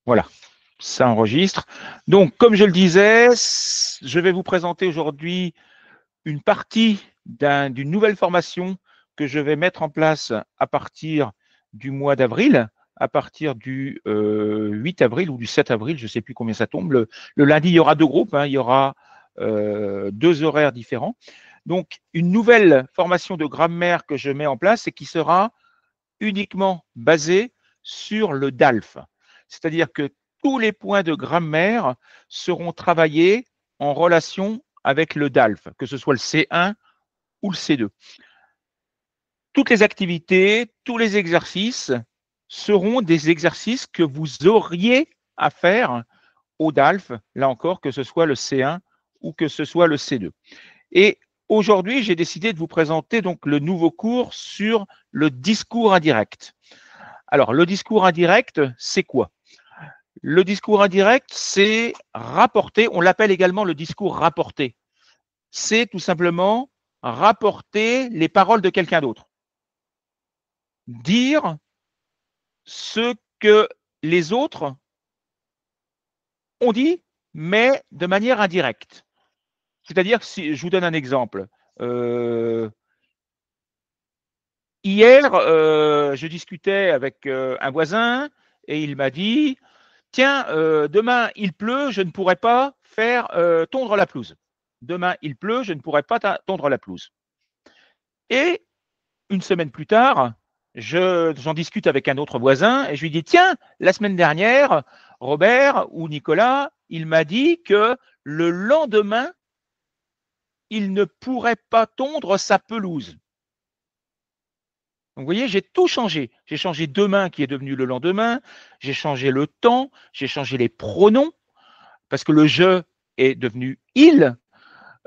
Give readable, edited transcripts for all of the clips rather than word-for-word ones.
Voilà, ça enregistre. Donc, comme je le disais, je vais vous présenter aujourd'hui une partie d'une nouvelle formation que je vais mettre en place à partir du mois d'avril, à partir du 8 avril ou du 7 avril, je ne sais plus combien ça tombe. Le lundi, il y aura deux groupes, hein, il y aura deux horaires différents. Donc, une nouvelle formation de grammaire que je mets en place et qui sera uniquement basée sur le DALF. C'est-à-dire que tous les points de grammaire seront travaillés en relation avec le DALF, que ce soit le C1 ou le C2. Toutes les activités, tous les exercices seront des exercices que vous auriez à faire au DALF, là encore, que ce soit le C1 ou que ce soit le C2. Et aujourd'hui, j'ai décidé de vous présenter donc le nouveau cours sur le discours indirect. Alors, le discours indirect, c'est quoi? Le discours indirect, c'est rapporter, on l'appelle également le discours rapporté. C'est tout simplement rapporter les paroles de quelqu'un d'autre. Dire ce que les autres ont dit, mais de manière indirecte. C'est-à-dire, si je vous donne un exemple. Hier, je discutais avec un voisin et il m'a dit, tiens, demain il pleut, je ne pourrai pas faire tondre la pelouse. Demain il pleut, je ne pourrai pas tondre la pelouse. Et une semaine plus tard, j'en discute avec un autre voisin et je lui dis, tiens, la semaine dernière, Robert ou Nicolas, il m'a dit que le lendemain, il ne pourrait pas tondre sa pelouse. Donc, vous voyez, j'ai tout changé. J'ai changé demain qui est devenu le lendemain. J'ai changé le temps. J'ai changé les pronoms parce que le je est devenu il.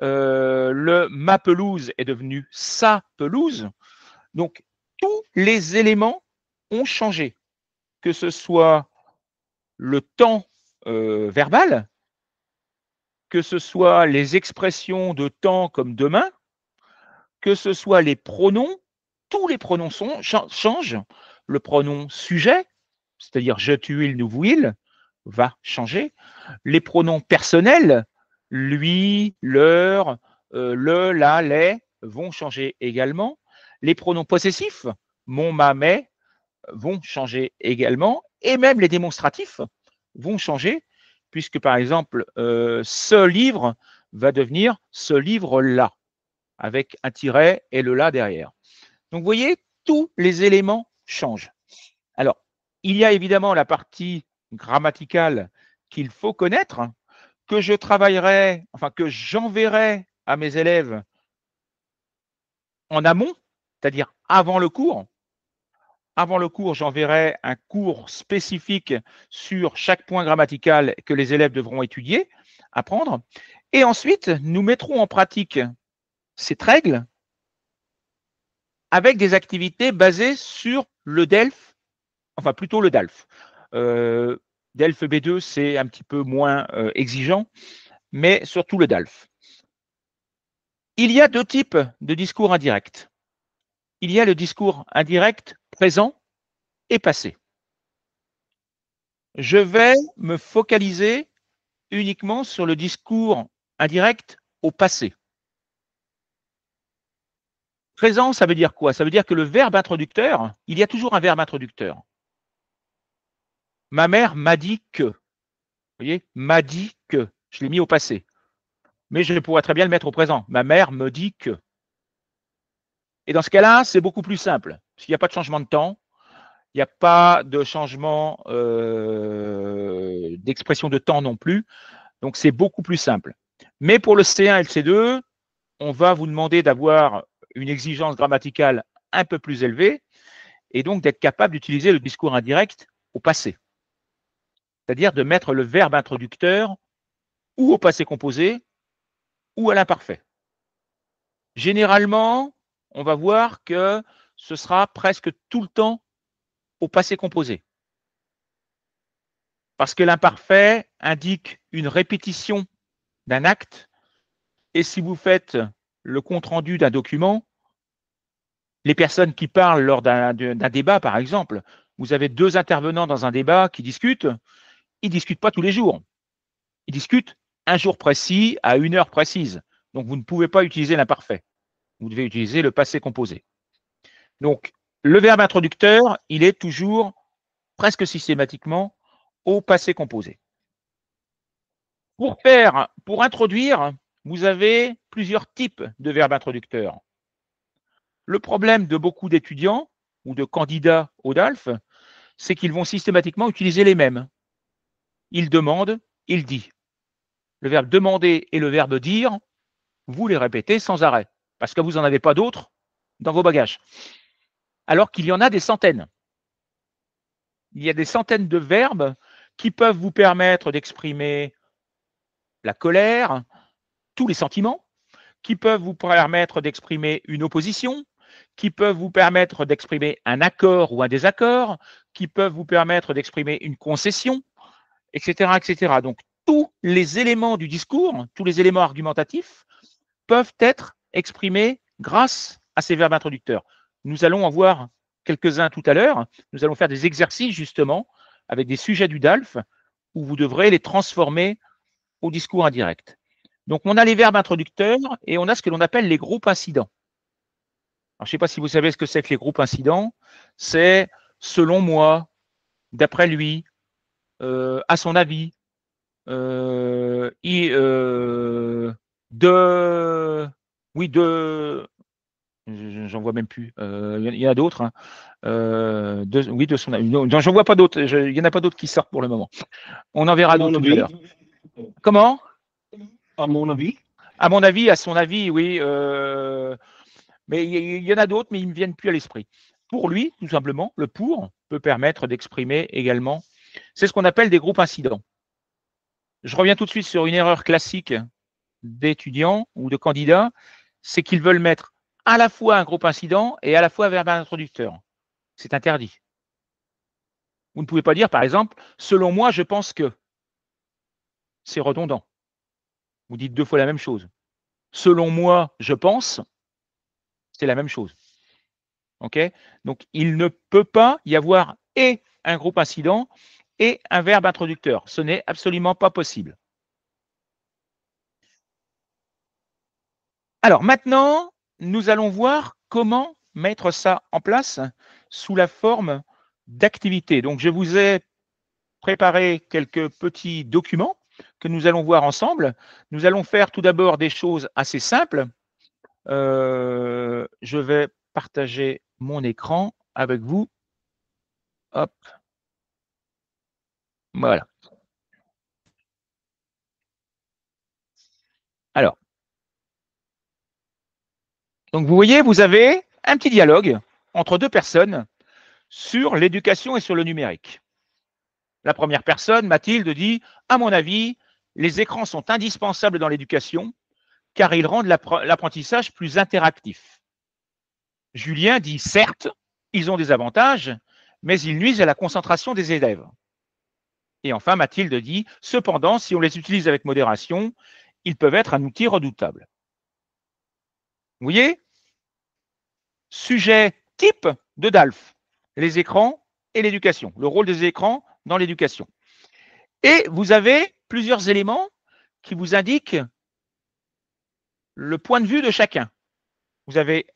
Ma pelouse est devenu sa pelouse. Donc, tous les éléments ont changé, que ce soit le temps verbal, que ce soit les expressions de temps comme demain, que ce soit les pronoms, tous les pronoms changent. Le pronom sujet, c'est-à-dire je, tu, il, nous, vous, il, va changer. Les pronoms personnels, lui, leur, le, la, les, vont changer également. Les pronoms possessifs, mon, ma, mes, vont changer également. Et même les démonstratifs vont changer, puisque par exemple, ce livre va devenir ce livre-là, avec un tiret et le là derrière. Donc, vous voyez, tous les éléments changent. Alors, il y a évidemment la partie grammaticale qu'il faut connaître, que je travaillerai, enfin que j'enverrai à mes élèves en amont, c'est-à-dire avant le cours. Avant le cours, j'enverrai un cours spécifique sur chaque point grammatical que les élèves devront étudier, apprendre. Et ensuite, nous mettrons en pratique cette règle avec des activités basées sur le DELF, enfin plutôt le DALF. DELF B2, c'est un petit peu moins exigeant, mais surtout le DALF. Il y a deux types de discours indirects. Il y a le discours indirect présent et passé. Je vais me focaliser uniquement sur le discours indirect au passé. Présent, ça veut dire quoi? Ça veut dire que le verbe introducteur, il y a toujours un verbe introducteur. Ma mère m'a dit que. Vous voyez, m'a dit que. Je l'ai mis au passé. Mais je pourrais très bien le mettre au présent. Ma mère me dit que. Et dans ce cas-là, c'est beaucoup plus simple, parce qu'il n'y a pas de changement de temps, il n'y a pas de changement d'expression de temps non plus, donc c'est beaucoup plus simple. Mais pour le C1 et le C2, on va vous demander d'avoir une exigence grammaticale un peu plus élevée et donc d'être capable d'utiliser le discours indirect au passé. C'est-à-dire de mettre le verbe introducteur ou au passé composé ou à l'imparfait. Généralement, on va voir que ce sera presque tout le temps au passé composé. Parce que l'imparfait indique une répétition d'un acte. Et si vous faites le compte-rendu d'un document, les personnes qui parlent lors d'un débat, par exemple, vous avez deux intervenants dans un débat qui discutent, ils ne discutent pas tous les jours. Ils discutent un jour précis à une heure précise. Donc, vous ne pouvez pas utiliser l'imparfait. Vous devez utiliser le passé composé. Donc, le verbe introducteur, il est toujours presque systématiquement au passé composé. Pour introduire, vous avez plusieurs types de verbes introducteurs. Le problème de beaucoup d'étudiants ou de candidats au DALF, c'est qu'ils vont systématiquement utiliser les mêmes. Il demande, il dit. Le verbe demander et le verbe dire, vous les répétez sans arrêt, parce que vous n'en avez pas d'autres dans vos bagages. Alors qu'il y en a des centaines. Il y a des centaines de verbes qui peuvent vous permettre d'exprimer la colère, tous les sentiments, qui peuvent vous permettre d'exprimer une opposition, qui peuvent vous permettre d'exprimer un accord ou un désaccord, qui peuvent vous permettre d'exprimer une concession, etc., etc. Donc, tous les éléments du discours, tous les éléments argumentatifs peuvent être exprimés grâce à ces verbes introducteurs. Nous allons en voir quelques-uns tout à l'heure. Nous allons faire des exercices justement avec des sujets du DALF où vous devrez les transformer au discours indirect. Donc, on a les verbes introducteurs et on a ce que l'on appelle les groupes incidents. Alors, je ne sais pas si vous savez ce que c'est que les groupes incidents. C'est selon moi, d'après lui, à son avis, de, oui, de, j'en vois même plus. Il y en a d'autres. Hein. Oui, de son avis. Non, j'en vois pas d'autres. Il n'y en a pas d'autres qui sortent pour le moment. On en verra d'autres tout à l'heure. Comment? À mon avis. À mon avis, à son avis, oui. Mais il y en a d'autres, mais ils ne me viennent plus à l'esprit. Pour lui, tout simplement, le pour peut permettre d'exprimer également. C'est ce qu'on appelle des groupes incidents. Je reviens tout de suite sur une erreur classique d'étudiants ou de candidats, c'est qu'ils veulent mettre à la fois un groupe incident et à la fois un verbe introducteur. C'est interdit. Vous ne pouvez pas dire, par exemple, selon moi, je pense que. C'est redondant. Vous dites deux fois la même chose. Selon moi, je pense, c'est la même chose. OK? Donc, il ne peut pas y avoir et un groupe incident et un verbe introducteur. Ce n'est absolument pas possible. Alors maintenant, nous allons voir comment mettre ça en place sous la forme d'activité. Donc, je vous ai préparé quelques petits documents que nous allons voir ensemble. Nous allons faire tout d'abord des choses assez simples. Je vais partager mon écran avec vous. Hop, voilà. Alors, donc vous voyez, vous avez un petit dialogue entre deux personnes sur l'éducation et sur le numérique. La première personne, Mathilde, dit, à mon avis, les écrans sont indispensables dans l'éducation car ils rendent l'apprentissage plus interactif. Julien dit, certes, ils ont des avantages, mais ils nuisent à la concentration des élèves. Et enfin, Mathilde dit, cependant, si on les utilise avec modération, ils peuvent être un outil redoutable. Vous voyez? Sujet type de DALF, les écrans et l'éducation, le rôle des écrans dans l'éducation. Et vous avez plusieurs éléments qui vous indiquent le point de vue de chacun. Vous avez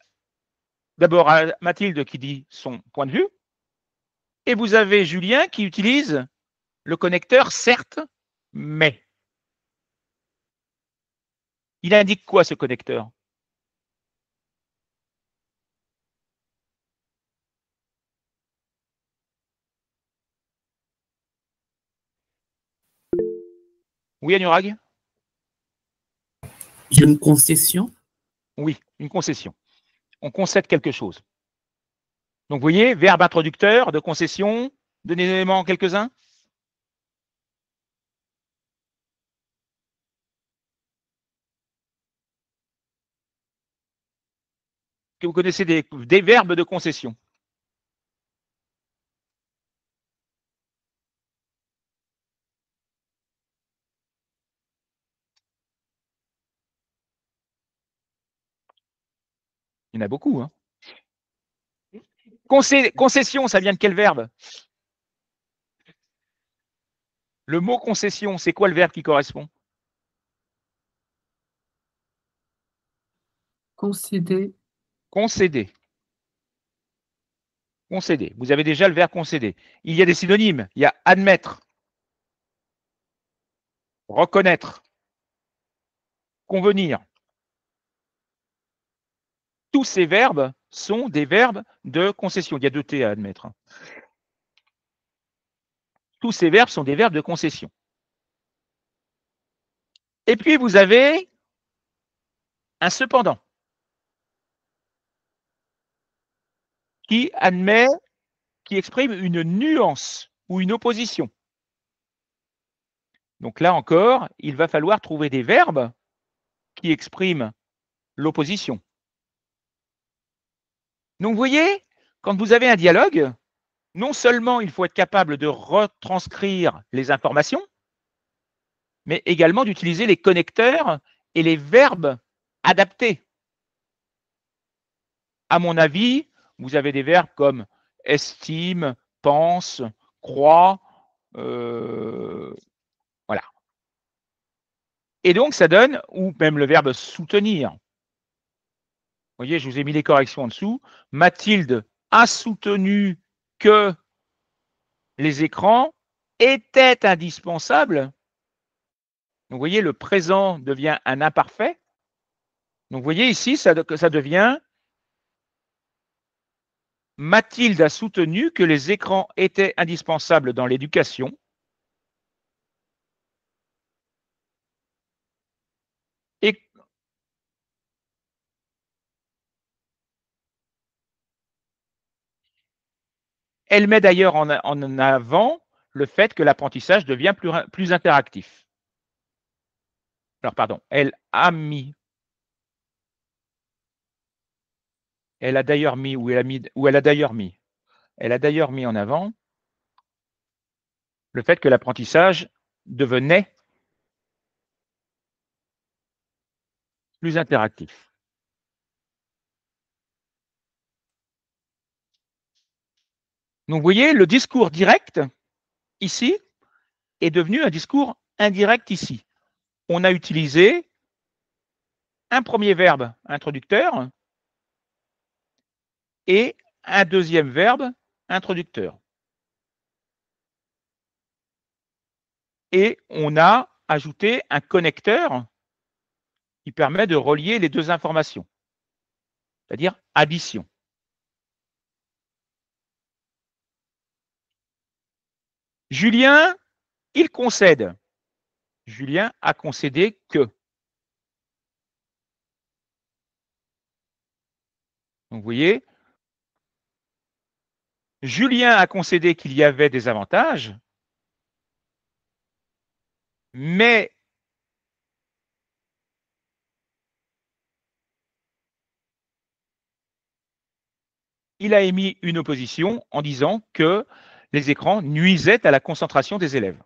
d'abord Mathilde qui dit son point de vue, et vous avez Julien qui utilise le connecteur certes, mais. Il indique quoi ce connecteur? Oui, Anurag? Une concession. Oui, une concession. On concède quelque chose. Donc, vous voyez, verbe introducteur, de concession, donnez éléments quelques-uns. Que vous connaissez des verbes de concession. Il y en a beaucoup. Hein. Concession, ça vient de quel verbe? Le mot concession, c'est quoi le verbe qui correspond? Concéder. Concéder. Concéder. Vous avez déjà le verbe concéder. Il y a des synonymes. Il y a admettre, reconnaître, convenir. Tous ces verbes sont des verbes de concession. Il y a 2 T à admettre. Tous ces verbes sont des verbes de concession. Et puis, vous avez un cependant qui admet, qui exprime une nuance ou une opposition. Donc là encore, il va falloir trouver des verbes qui expriment l'opposition. Donc vous voyez, quand vous avez un dialogue, non seulement il faut être capable de retranscrire les informations, mais également d'utiliser les connecteurs et les verbes adaptés. À mon avis, vous avez des verbes comme estime, pense, croit, voilà. Et donc ça donne, ou même le verbe soutenir. Vous voyez, je vous ai mis les corrections en dessous. Mathilde a soutenu que les écrans étaient indispensables. Donc, vous voyez, le présent devient un imparfait. Donc, vous voyez ici, ça devient Mathilde a soutenu que les écrans étaient indispensables dans l'éducation. Et elle met d'ailleurs en avant le fait que l'apprentissage devient plus interactif. Alors, pardon, elle a d'ailleurs mis, ou elle a d'ailleurs mis en avant le fait que l'apprentissage devenait plus interactif. Donc, vous voyez, le discours direct, ici, est devenu un discours indirect ici. On a utilisé un premier verbe introducteur et un deuxième verbe introducteur. Et on a ajouté un connecteur qui permet de relier les deux informations, c'est-à-dire addition. Julien, il concède. Julien a concédé que. Donc, vous voyez, Julien a concédé qu'il y avait des avantages, mais il a émis une opposition en disant que les écrans nuisaient à la concentration des élèves.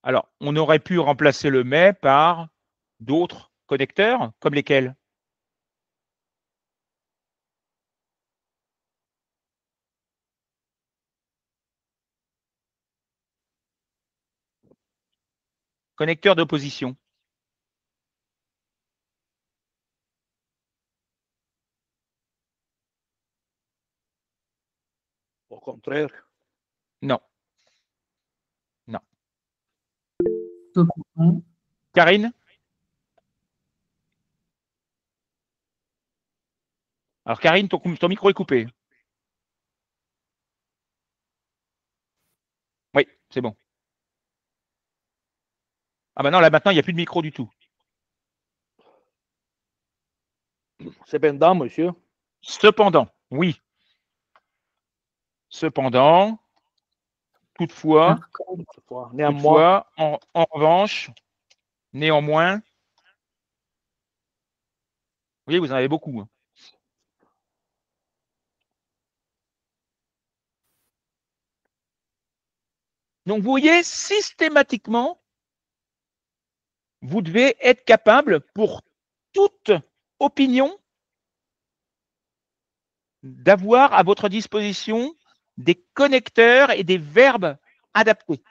Alors, on aurait pu remplacer le mais par d'autres connecteurs, comme lesquels? Connecteurs d'opposition. Au contraire. Non. Non. Cependant. Karine? Alors, Karine, ton micro est coupé. Oui, c'est bon. Ah ben non, là maintenant, il n'y a plus de micro du tout. Cependant, monsieur. Cependant, oui. Cependant, toutefois, Néanmoins. en revanche, néanmoins, oui, vous en avez beaucoup. Hein. Donc, vous voyez, systématiquement, vous devez être capable pour toute opinion d'avoir à votre disposition des connecteurs et des verbes adaptés.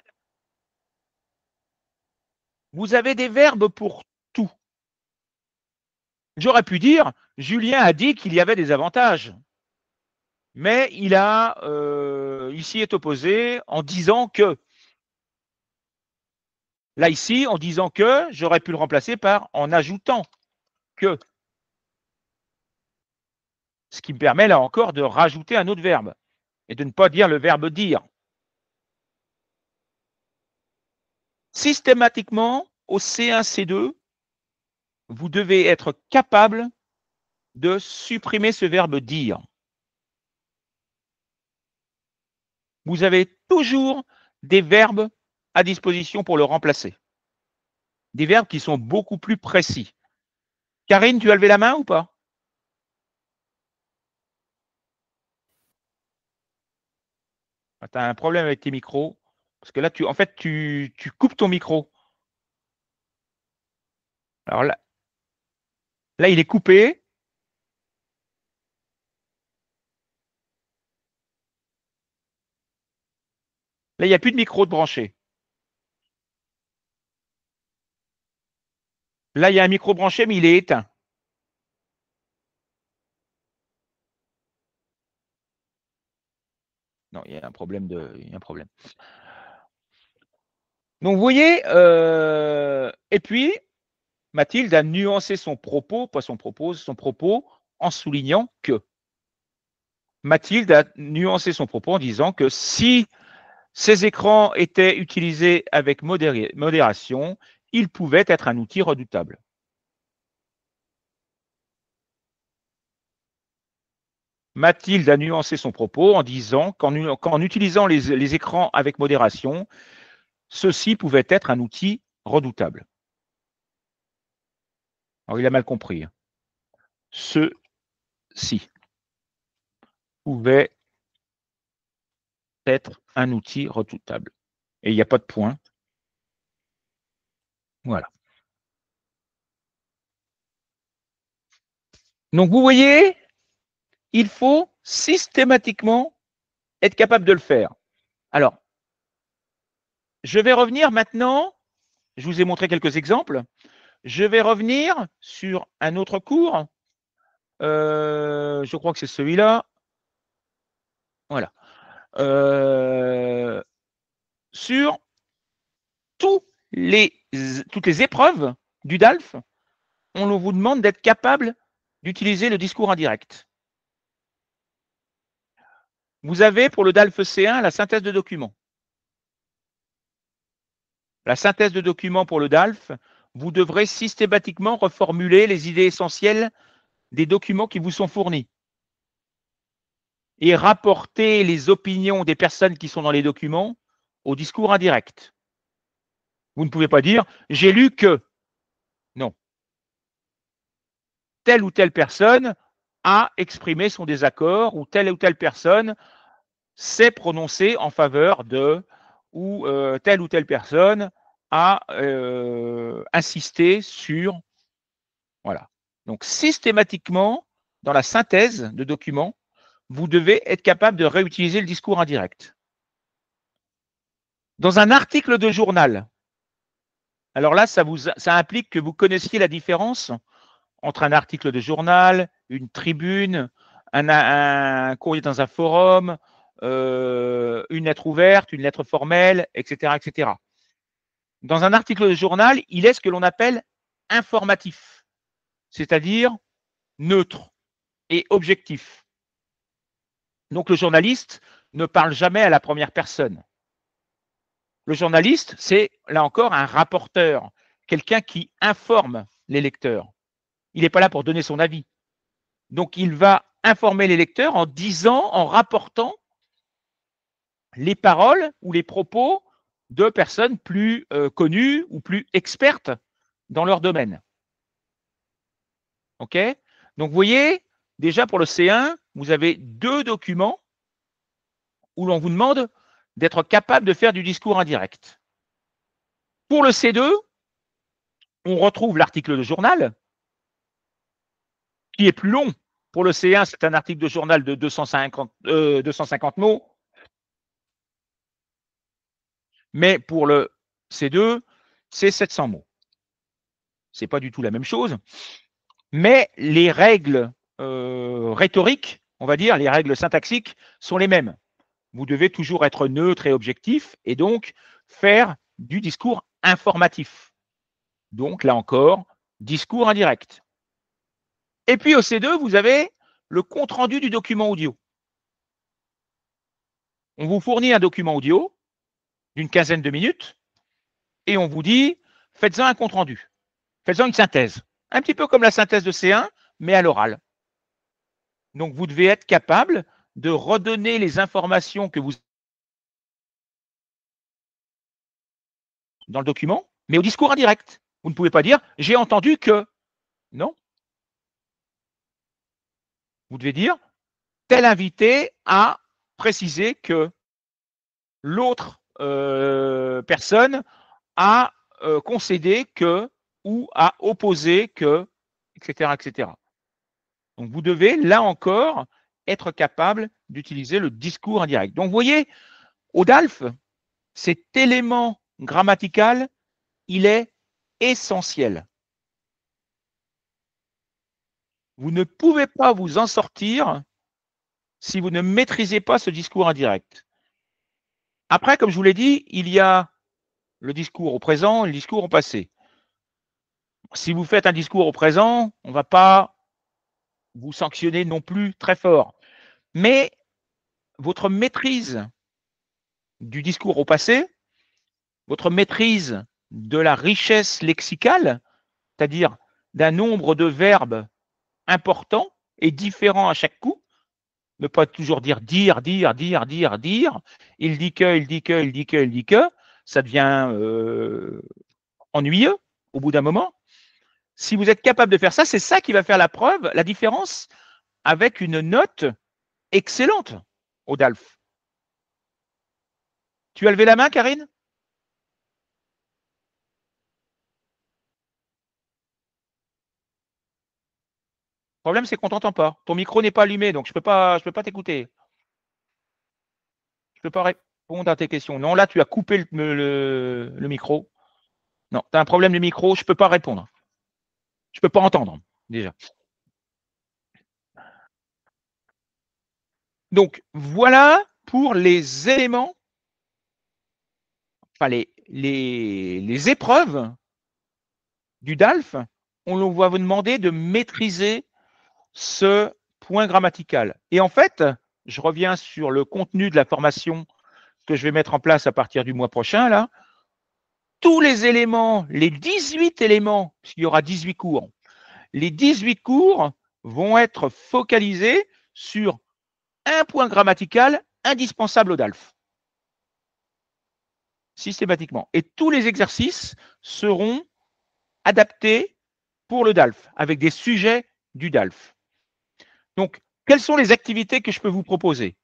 Vous avez des verbes pour tout. J'aurais pu dire, Julien a dit qu'il y avait des avantages, mais il s'y est opposé en disant que. Là, ici, en disant que, j'aurais pu le remplacer par en ajoutant que. Ce qui me permet, là encore, de rajouter un autre verbe et de ne pas dire le verbe dire. Systématiquement, au C1, C2, vous devez être capable de supprimer ce verbe dire. Vous avez toujours des verbes à disposition pour le remplacer. Des verbes qui sont beaucoup plus précis. Karine, tu as levé la main ou pas? Tu as un problème avec tes micros. Parce que là, en fait, tu coupes ton micro. Alors là, il est coupé. Là, il n'y a plus de micro de branché. Là, il y a un micro branché, mais il est éteint. Non, il y a un problème. Donc, vous voyez, et puis, Mathilde a nuancé son propos, pas son propos, en soulignant que. Mathilde a nuancé son propos en disant que si ces écrans étaient utilisés avec modération, ils pouvaient être un outil redoutable. Mathilde a nuancé son propos en disant qu'en utilisant les écrans avec modération, ceci pouvait être un outil redoutable. Alors, il a mal compris. Ceci pouvait être un outil redoutable. Et il n'y a pas de point. Voilà. Donc, vous voyez, il faut systématiquement être capable de le faire. Alors, je vais revenir maintenant, je vous ai montré quelques exemples, je vais revenir sur un autre cours, je crois que c'est celui-là, voilà, sur toutes les épreuves du DALF, on vous demande d'être capable d'utiliser le discours indirect. Vous avez pour le DALF C1 la synthèse de documents. La synthèse de documents pour le DALF, vous devrez systématiquement reformuler les idées essentielles des documents qui vous sont fournis et rapporter les opinions des personnes qui sont dans les documents au discours indirect. Vous ne pouvez pas dire « j'ai lu que ». Non. Telle ou telle personne a exprimé son désaccord ou telle personne s'est prononcée en faveur de, ou telle ou telle personne a insisté sur. Voilà. Donc, systématiquement, dans la synthèse de documents, vous devez être capable de réutiliser le discours indirect. Dans un article de journal, alors là, ça implique que vous connaissiez la différence entre un article de journal, une tribune, un courrier dans un forum, une lettre ouverte, une lettre formelle, etc., etc. Dans un article de journal, il est ce que l'on appelle informatif, c'est-à-dire neutre et objectif. Donc, le journaliste ne parle jamais à la première personne. Le journaliste, c'est là encore un rapporteur, quelqu'un qui informe les lecteurs. Il n'est pas là pour donner son avis. Donc, il va informer les lecteurs en disant, en rapportant les paroles ou les propos de personnes plus connues ou plus expertes dans leur domaine. OK? Donc, vous voyez, déjà pour le C1, vous avez 2 documents où l'on vous demande d'être capable de faire du discours indirect. Pour le C2, on retrouve l'article de journal qui est plus long, Pour le C1, c'est un article de journal de 250 mots. Mais pour le C2, c'est 700 mots. Ce n'est pas du tout la même chose. Mais les règles rhétoriques, on va dire, les règles syntaxiques sont les mêmes. Vous devez toujours être neutre et objectif et donc faire du discours informatif. Donc, là encore, discours indirect. Et puis, au C2, vous avez le compte-rendu du document audio. On vous fournit un document audio d'une quinzaine de minutes et on vous dit, faites-en un compte-rendu. Faites-en une synthèse. Un petit peu comme la synthèse de C1, mais à l'oral. Donc, vous devez être capable de redonner les informations que vous dans le document, mais au discours indirect. Vous ne pouvez pas dire « j'ai entendu que ». Non. Vous devez dire « tel invité a précisé que l'autre personne a concédé que ou a opposé que, etc., etc. » Donc, vous devez, là encore, être capable d'utiliser le discours indirect. Donc, vous voyez, au DALF, cet élément grammatical, il est essentiel. Vous ne pouvez pas vous en sortir si vous ne maîtrisez pas ce discours indirect. Après, comme je vous l'ai dit, il y a le discours au présent et le discours au passé. Si vous faites un discours au présent, on ne va pas vous sanctionner non plus très fort. Mais votre maîtrise du discours au passé, votre maîtrise de la richesse lexicale, c'est-à-dire d'un nombre de verbes importants et différents à chaque coup, ne pas toujours dire, il dit que, il dit que, il dit que, il dit que, ça devient ennuyeux au bout d'un moment. Si vous êtes capable de faire ça, c'est ça qui va faire la preuve, la différence avec une note excellente au DALF. Tu as levé la main, Karine? Le problème, c'est qu'on ne t'entend pas. Ton micro n'est pas allumé, donc je ne peux pas t'écouter. Je ne peux pas répondre à tes questions. Non, là, tu as coupé le micro. Non, tu as un problème de micro, je ne peux pas répondre. Je ne peux pas entendre, déjà. Donc, voilà pour les éléments, enfin les épreuves du DALF. On va vous demander de maîtriser ce point grammatical. Et en fait, je reviens sur le contenu de la formation que je vais mettre en place à partir du mois prochain, là. Tous les éléments, les 18 éléments, puisqu'il y aura 18 cours, les 18 cours vont être focalisés sur un point grammatical indispensable au DALF. Systématiquement. Et tous les exercices seront adaptés pour le DALF, avec des sujets du DALF. Donc, quelles sont les activités que je peux vous proposer?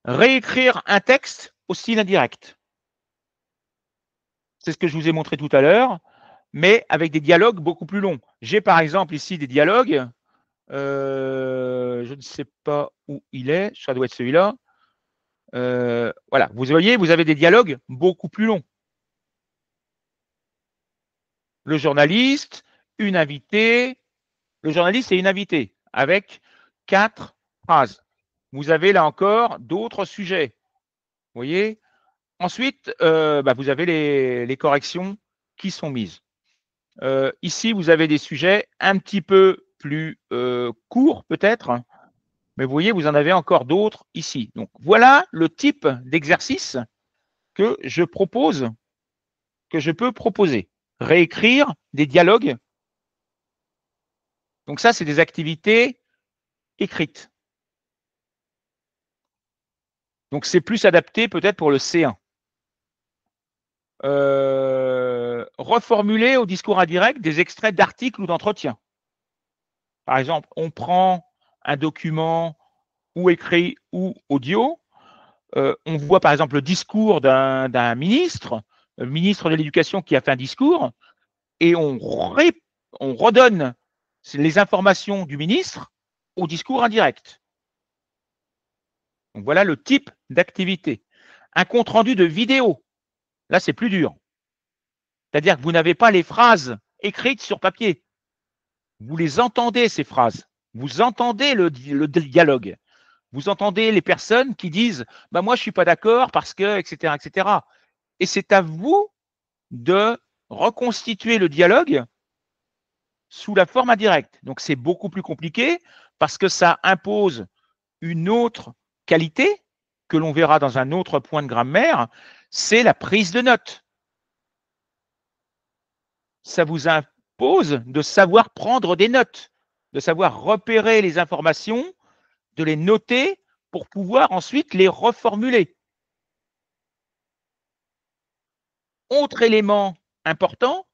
Réécrire un texte au style indirect. C'est ce que je vous ai montré tout à l'heure, mais avec des dialogues beaucoup plus longs. J'ai par exemple ici des dialogues. Je ne sais pas où il est. Ça doit être celui-là. Voilà, vous voyez, vous avez des dialogues beaucoup plus longs. Le journaliste, une invitée, le journaliste et une invitée, avec 4 phrases. Vous avez là encore d'autres sujets. Vous voyez? Ensuite, vous avez les corrections qui sont mises. Ici, vous avez des sujets un petit peu plus courts peut-être, mais vous voyez, vous en avez encore d'autres ici. Donc, voilà le type d'exercice que je propose, que je peux proposer. Réécrire des dialogues. Donc ça, c'est des activités écrites. Donc, c'est plus adapté peut-être pour le C1. Reformuler au discours indirect des extraits d'articles ou d'entretiens. Par exemple, on prend un document ou écrit ou audio, on voit par exemple le discours d'un ministre, le ministre de l'Éducation qui a fait un discours, et on redonne les informations du ministre au discours indirect. Donc voilà le type d'activité. Un compte-rendu de vidéo, là c'est plus dur. C'est-à-dire que vous n'avez pas les phrases écrites sur papier. Vous les entendez, ces phrases. Vous entendez le dialogue. Vous entendez les personnes qui disent bah, moi, je ne suis pas d'accord parce que, etc., etc. Et c'est à vous de reconstituer le dialogue sous la forme indirecte. Donc, c'est beaucoup plus compliqué parce que ça impose une autre qualité que l'on verra dans un autre point de grammaire, c'est la prise de notes. Ça vous impose de savoir prendre des notes, de savoir repérer les informations, de les noter pour pouvoir ensuite les reformuler. Autre élément important,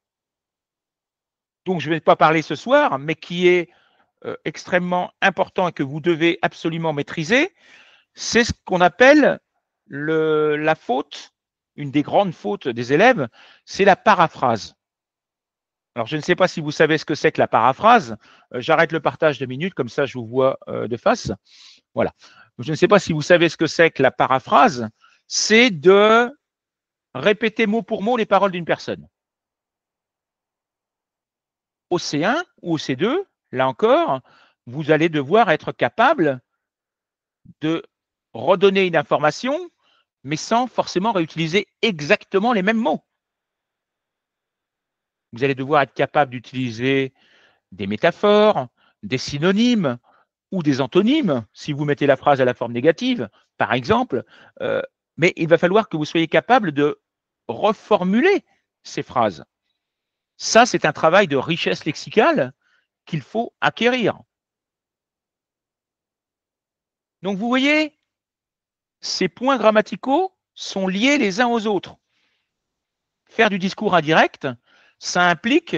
dont je ne vais pas parler ce soir, mais qui est extrêmement important et que vous devez absolument maîtriser, c'est ce qu'on appelle la faute, une des grandes fautes des élèves, c'est la paraphrase. Alors, je ne sais pas si vous savez ce que c'est que la paraphrase. J'arrête le partage 2 minutes, comme ça je vous vois de face. Voilà. Je ne sais pas si vous savez ce que c'est que la paraphrase. C'est de répéter mot pour mot les paroles d'une personne. Au C1 ou au C2, là encore, vous allez devoir être capable de redonner une information, mais sans forcément réutiliser exactement les mêmes mots. Vous allez devoir être capable d'utiliser des métaphores, des synonymes ou des antonymes, si vous mettez la phrase à la forme négative, par exemple, mais il va falloir que vous soyez capable de reformuler ces phrases. Ça, c'est un travail de richesse lexicale qu'il faut acquérir. Donc, vous voyez, ces points grammaticaux sont liés les uns aux autres. Faire du discours indirect, ça implique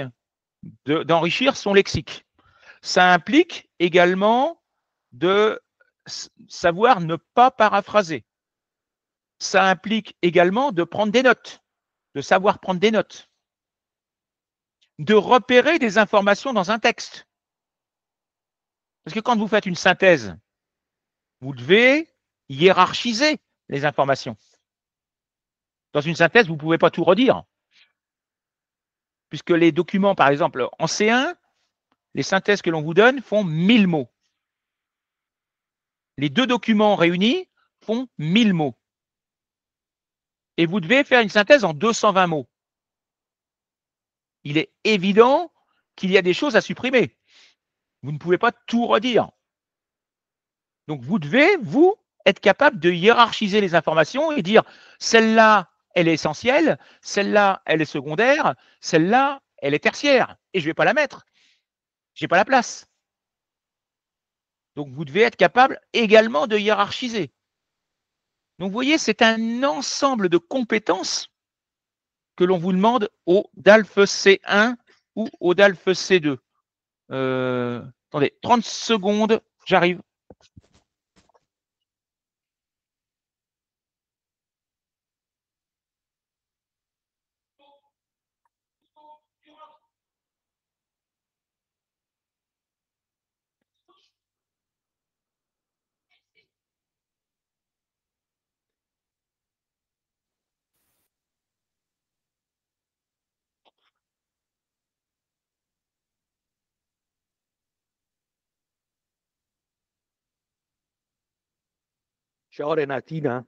d'enrichir son lexique. Ça implique également de savoir ne pas paraphraser. Ça implique également de prendre des notes, de savoir prendre des notes, de repérer des informations dans un texte. Parce que quand vous faites une synthèse, vous devez hiérarchiser les informations. Dans une synthèse, vous ne pouvez pas tout redire. Puisque les documents, par exemple, en C1, les synthèses que l'on vous donne font 1000 mots. Les 2 documents réunis font 1000 mots. Et vous devez faire une synthèse en 220 mots. Il est évident qu'il y a des choses à supprimer. Vous ne pouvez pas tout redire. Donc, vous devez, vous, être capable de hiérarchiser les informations et dire celle-là, elle est essentielle, celle-là, elle est secondaire, celle-là, elle est tertiaire. Et je ne vais pas la mettre. Je n'ai pas la place. Donc, vous devez être capable également de hiérarchiser. Donc, vous voyez, c'est un ensemble de compétences que l'on vous demande au DALF C1 ou au DALF C2. Attendez, 30 secondes, j'arrive. Ciao Renatina.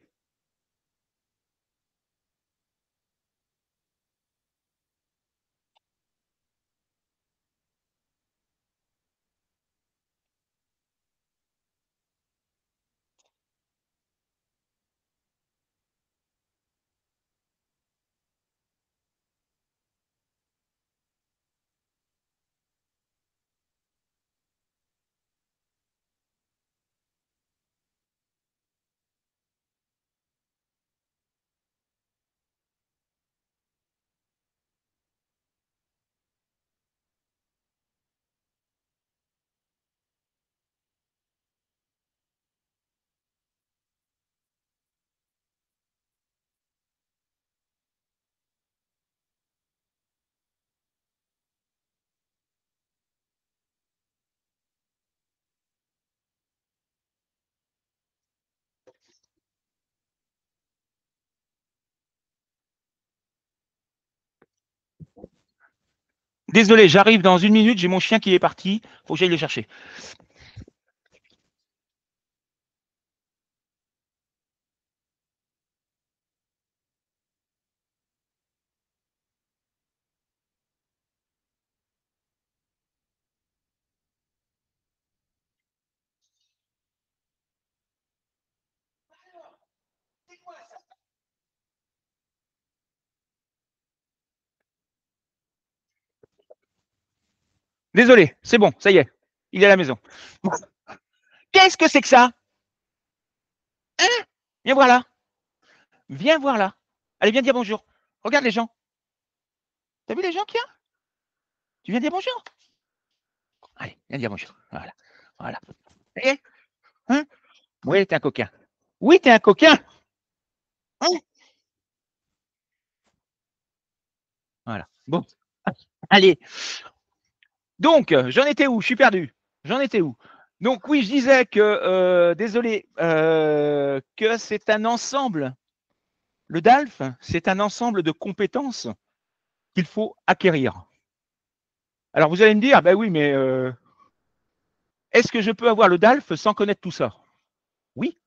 Désolé, j'arrive dans 1 minute, j'ai mon chien qui est parti, faut que j'aille le chercher. Désolé, c'est bon, ça y est, il est à la maison. Qu'est-ce que c'est que ça? Hein? Viens voir là. Viens voir là. Allez, viens dire bonjour. Regarde les gens. T'as vu les gens qu'il y a? Tu viens dire bonjour? Allez, viens dire bonjour. Voilà. Voilà. Ça y est? Hein? Oui, t'es un coquin. Oui, t'es un coquin. Hein? Voilà. Bon. Allez. Donc, j'en étais où? Je suis perdu. J'en étais où? Donc, oui, je disais que, désolé, que c'est un ensemble. Le DALF, c'est un ensemble de compétences qu'il faut acquérir. Alors, vous allez me dire, ben oui, mais est-ce que je peux avoir le DALF sans connaître tout ça? Oui,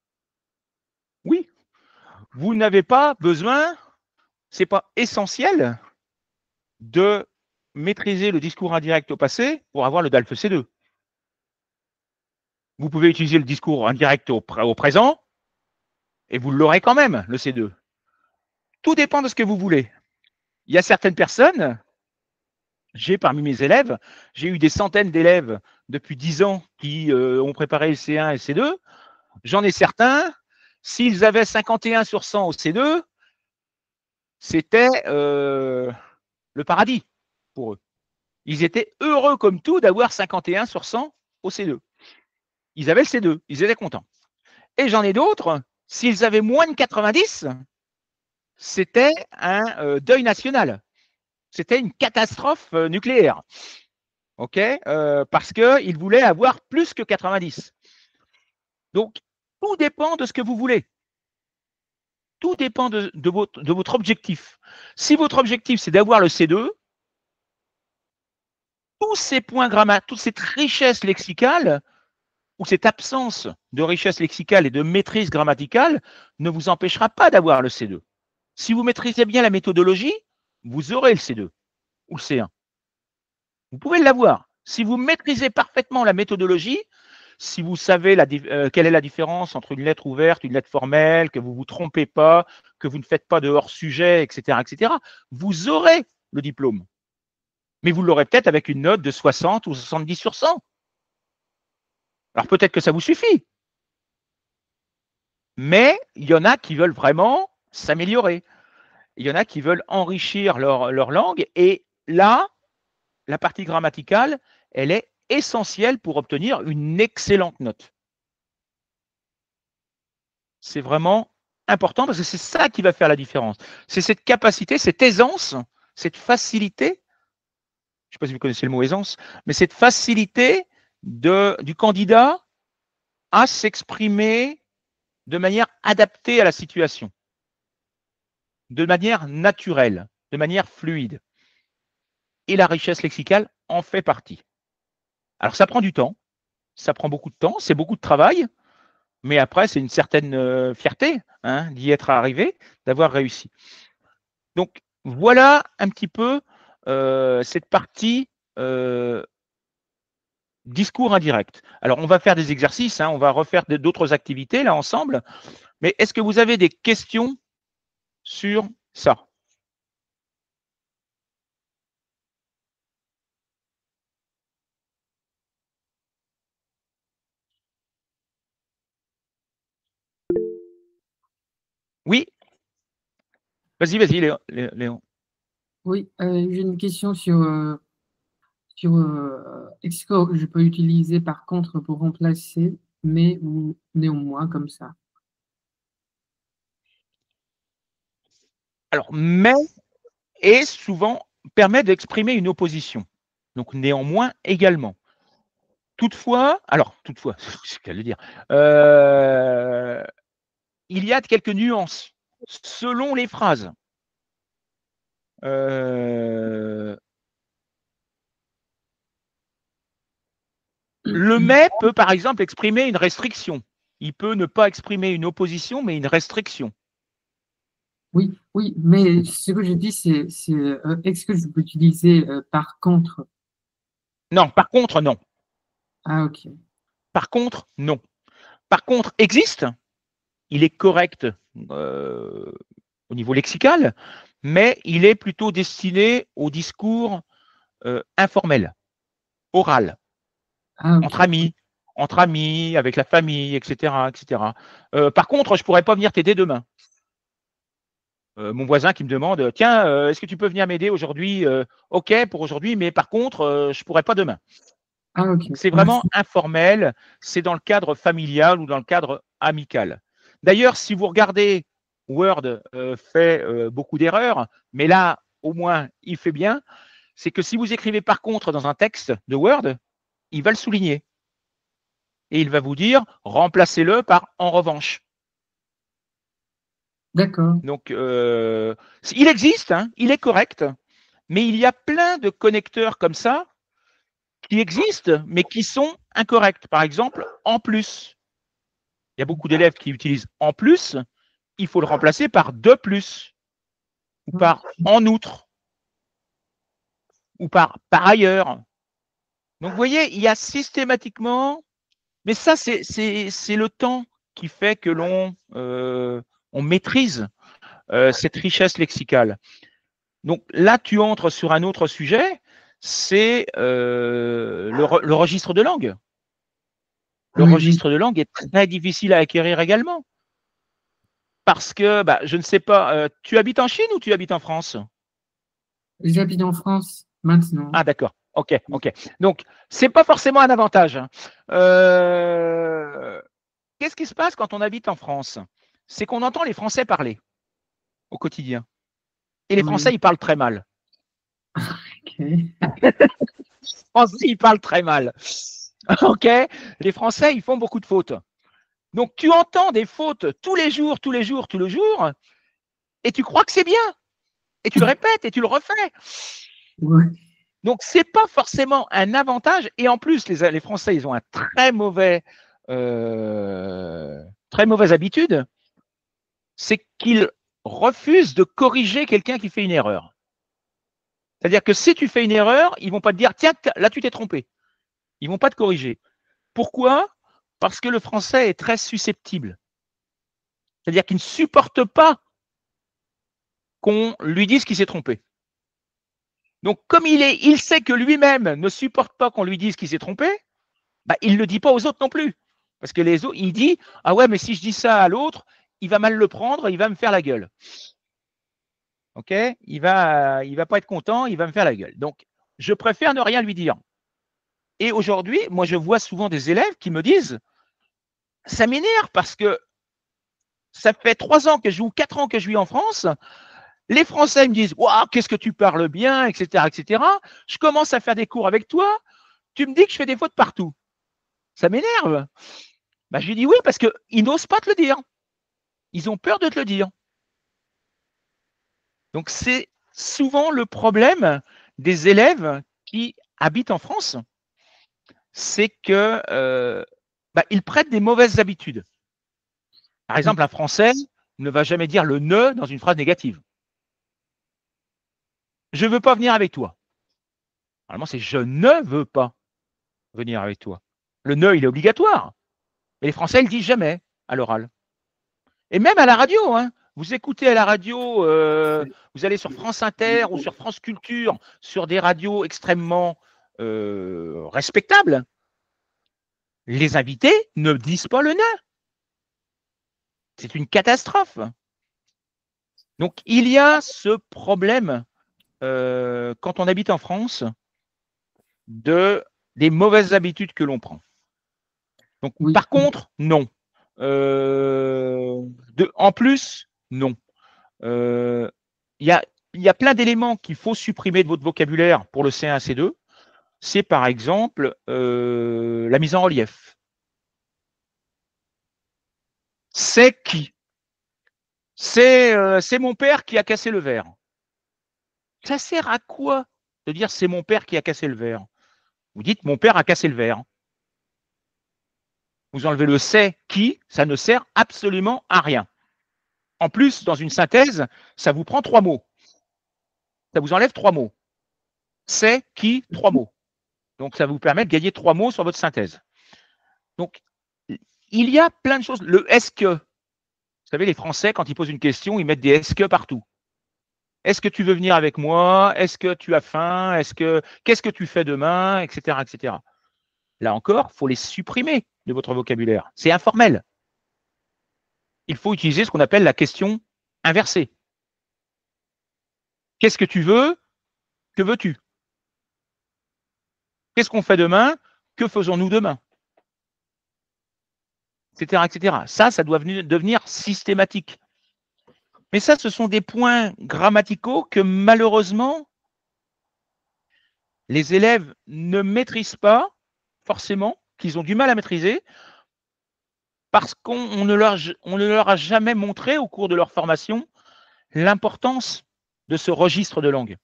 oui. Vous n'avez pas besoin, c'est pas essentiel de maîtriser le discours indirect au passé pour avoir le DALF C2. Vous pouvez utiliser le discours indirect au présent et vous l'aurez quand même, le C2. Tout dépend de ce que vous voulez. Il y a certaines personnes, j'ai parmi mes élèves, j'ai eu des centaines d'élèves depuis 10 ans qui ont préparé le C1 et le C2. J'en ai certains, s'ils avaient 51 sur 100 au C2, c'était le paradis pour eux. Ils étaient heureux comme tout d'avoir 51 sur 100 au C2. Ils avaient le C2, ils étaient contents. Et j'en ai d'autres, s'ils avaient moins de 90, c'était un deuil national. C'était une catastrophe nucléaire. OK, parce qu'ils voulaient avoir plus que 90. Donc, tout dépend de ce que vous voulez. Tout dépend de votre objectif. Si votre objectif, c'est d'avoir le C2, tous ces points grammatiques, toute cette richesse lexicale, ou cette absence de richesse lexicale et de maîtrise grammaticale ne vous empêchera pas d'avoir le C2. Si vous maîtrisez bien la méthodologie, vous aurez le C2 ou le C1. Vous pouvez l'avoir. Si vous maîtrisez parfaitement la méthodologie, si vous savez quelle est la différence entre une lettre ouverte, une lettre formelle, que vous ne vous trompez pas, que vous ne faites pas de hors-sujet, etc., vous aurez le diplôme. Mais vous l'aurez peut-être avec une note de 60 ou 70 sur 100. Alors peut-être que ça vous suffit. Mais il y en a qui veulent vraiment s'améliorer. Il y en a qui veulent enrichir leur langue. Et là, la partie grammaticale, elle est essentielle pour obtenir une excellente note. C'est vraiment important parce que c'est ça qui va faire la différence. C'est cette capacité, cette aisance, cette facilité, je ne sais pas si vous connaissez le mot aisance, mais cette facilité du candidat à s'exprimer de manière adaptée à la situation, de manière naturelle, de manière fluide. Et la richesse lexicale en fait partie. Alors ça prend du temps, ça prend beaucoup de temps, c'est beaucoup de travail, mais après c'est une certaine fierté d'y être arrivé, d'avoir réussi. Donc voilà un petit peu cette partie discours indirect. Alors on va faire des exercices, on va refaire d'autres activités là ensemble, mais est-ce que vous avez des questions sur ça? Oui, vas-y, Léon. Oui, j'ai une question sur est-ce que je peux utiliser par contre pour remplacer mais ou néanmoins comme ça? Alors, mais et souvent permet d'exprimer une opposition. Donc néanmoins également. Toutefois, c'est qu'à le dire, il y a quelques nuances selon les phrases. Le mais peut, par exemple, exprimer une restriction. Il peut ne pas exprimer une opposition, mais une restriction. Oui, oui, mais ce que je dis, est-ce que je peux utiliser par contre? Non, par contre, non. Ah, ok. Par contre, non. Par contre, existe, il est correct au niveau lexical, mais il est plutôt destiné au discours informel, oral, Ah, ok. entre amis, avec la famille, etc., etc. Par contre, je pourrais pas venir t'aider demain. Mon voisin qui me demande, tiens, est-ce que tu peux venir m'aider aujourd'hui? Ok pour aujourd'hui, mais par contre, je pourrais pas demain. Ah, ok. C'est Merci. vraiment informel, c'est dans le cadre familial ou dans le cadre amical. D'ailleurs, si vous regardez, Word fait beaucoup d'erreurs, mais là, au moins, il fait bien. C'est que si vous écrivez par contre dans un texte de Word, il va le souligner. Et il va vous dire, remplacez-le par en revanche. D'accord. Donc, il existe, hein, il est correct, mais il y a plein de connecteurs comme ça qui existent, mais qui sont incorrects. Par exemple, en plus. Il y a beaucoup d'élèves qui utilisent en plus, il faut le remplacer par de plus, ou par en outre, ou par ailleurs. Donc, vous voyez, il y a systématiquement, mais ça, c'est le temps qui fait que on maîtrise cette richesse lexicale. Donc là, tu entres sur un autre sujet, c'est le registre de langue. Le Oui, oui. registre de langue est très difficile à acquérir également. Parce que, bah, je ne sais pas, tu habites en Chine ou tu habites en France? J'habite en France maintenant. Ah, d'accord. Ok, ok. Donc, c'est pas forcément un avantage, hein. Qu'est-ce qui se passe quand on habite en France? C'est qu'on entend les Français parler au quotidien. Et les Français, Oui. ils parlent très mal. Ok. Les Français, ils parlent très mal. Ok? Les Français, ils font beaucoup de fautes. Donc, tu entends des fautes tous les jours, tous les jours, tous les jours, et tu crois que c'est bien. Et tu le répètes et tu le refais. Ouais. Donc, ce n'est pas forcément un avantage. Et en plus, les Français, ils ont un très mauvaise habitude, c'est qu'ils refusent de corriger quelqu'un qui fait une erreur. C'est-à-dire que si tu fais une erreur, ils ne vont pas te dire, tiens, là, tu t'es trompé. Ils ne vont pas te corriger. Pourquoi? Parce que le français est très susceptible. C'est-à-dire qu'il ne supporte pas qu'on lui dise qu'il s'est trompé. Donc, comme il sait que lui-même ne supporte pas qu'on lui dise qu'il s'est trompé, bah, il ne le dit pas aux autres non plus. Parce que les autres, il dit, ah ouais, mais si je dis ça à l'autre, il va mal le prendre, il va me faire la gueule. Ok? Il va pas être content, il va me faire la gueule. Donc, je préfère ne rien lui dire. Et aujourd'hui, moi, je vois souvent des élèves qui me disent, ça m'énerve parce que ça fait 3 ans que je joue, 4 ans que je vis en France. Les Français me disent, waouh, qu'est-ce que tu parles bien, etc., etc. Je commence à faire des cours avec toi. Tu me dis que je fais des fautes partout. Ça m'énerve. Bah, je lui dis oui parce qu'ils n'osent pas te le dire. Ils ont peur de te le dire. Donc, c'est souvent le problème des élèves qui habitent en France, c'est que bah, ils prêtent des mauvaises habitudes. Par exemple, un Français ne va jamais dire le ne dans une phrase négative. Je ne veux pas venir avec toi. Normalement, c'est je ne veux pas venir avec toi. Le ne, il est obligatoire. Mais les Français, ils le disent jamais à l'oral. Et même à la radio, hein. Vous écoutez à la radio, vous allez sur France Inter ou sur France Culture, sur des radios extrêmement respectables, les invités ne disent pas le ne. C'est une catastrophe. Donc, il y a ce problème quand on habite en France des mauvaises habitudes que l'on prend. Donc, Oui. par contre, non. En plus, non. Il y a plein d'éléments qu'il faut supprimer de votre vocabulaire pour le C1, C2. C'est par exemple la mise en relief. C'est qui? C'est mon père qui a cassé le verre. Ça sert à quoi de dire c'est mon père qui a cassé le verre? Vous dites mon père a cassé le verre. Vous enlevez le c'est qui, ça ne sert absolument à rien. En plus, dans une synthèse, ça vous prend 3 mots. Ça vous enlève 3 mots. C'est qui, 3 mots. Donc, ça vous permet de gagner 3 mots sur votre synthèse. Donc, il y a plein de choses. Le est-ce que, vous savez, les Français, quand ils posent une question, ils mettent des est-ce que partout. Est-ce que tu veux venir avec moi? Est-ce que tu as faim? Qu'est-ce que tu fais demain? Etc., etc. Là encore, il faut les supprimer de votre vocabulaire. C'est informel. Il faut utiliser ce qu'on appelle la question inversée. Qu'est-ce que tu veux? Que veux-tu? Qu'est-ce qu'on fait demain? Que faisons-nous demain? Etc., etc. Ça doit devenir systématique. Mais ça, ce sont des points grammaticaux que malheureusement, les élèves ne maîtrisent pas forcément, qu'ils ont du mal à maîtriser, parce qu'on ne leur a jamais montré au cours de leur formation l'importance de ce registre de langue.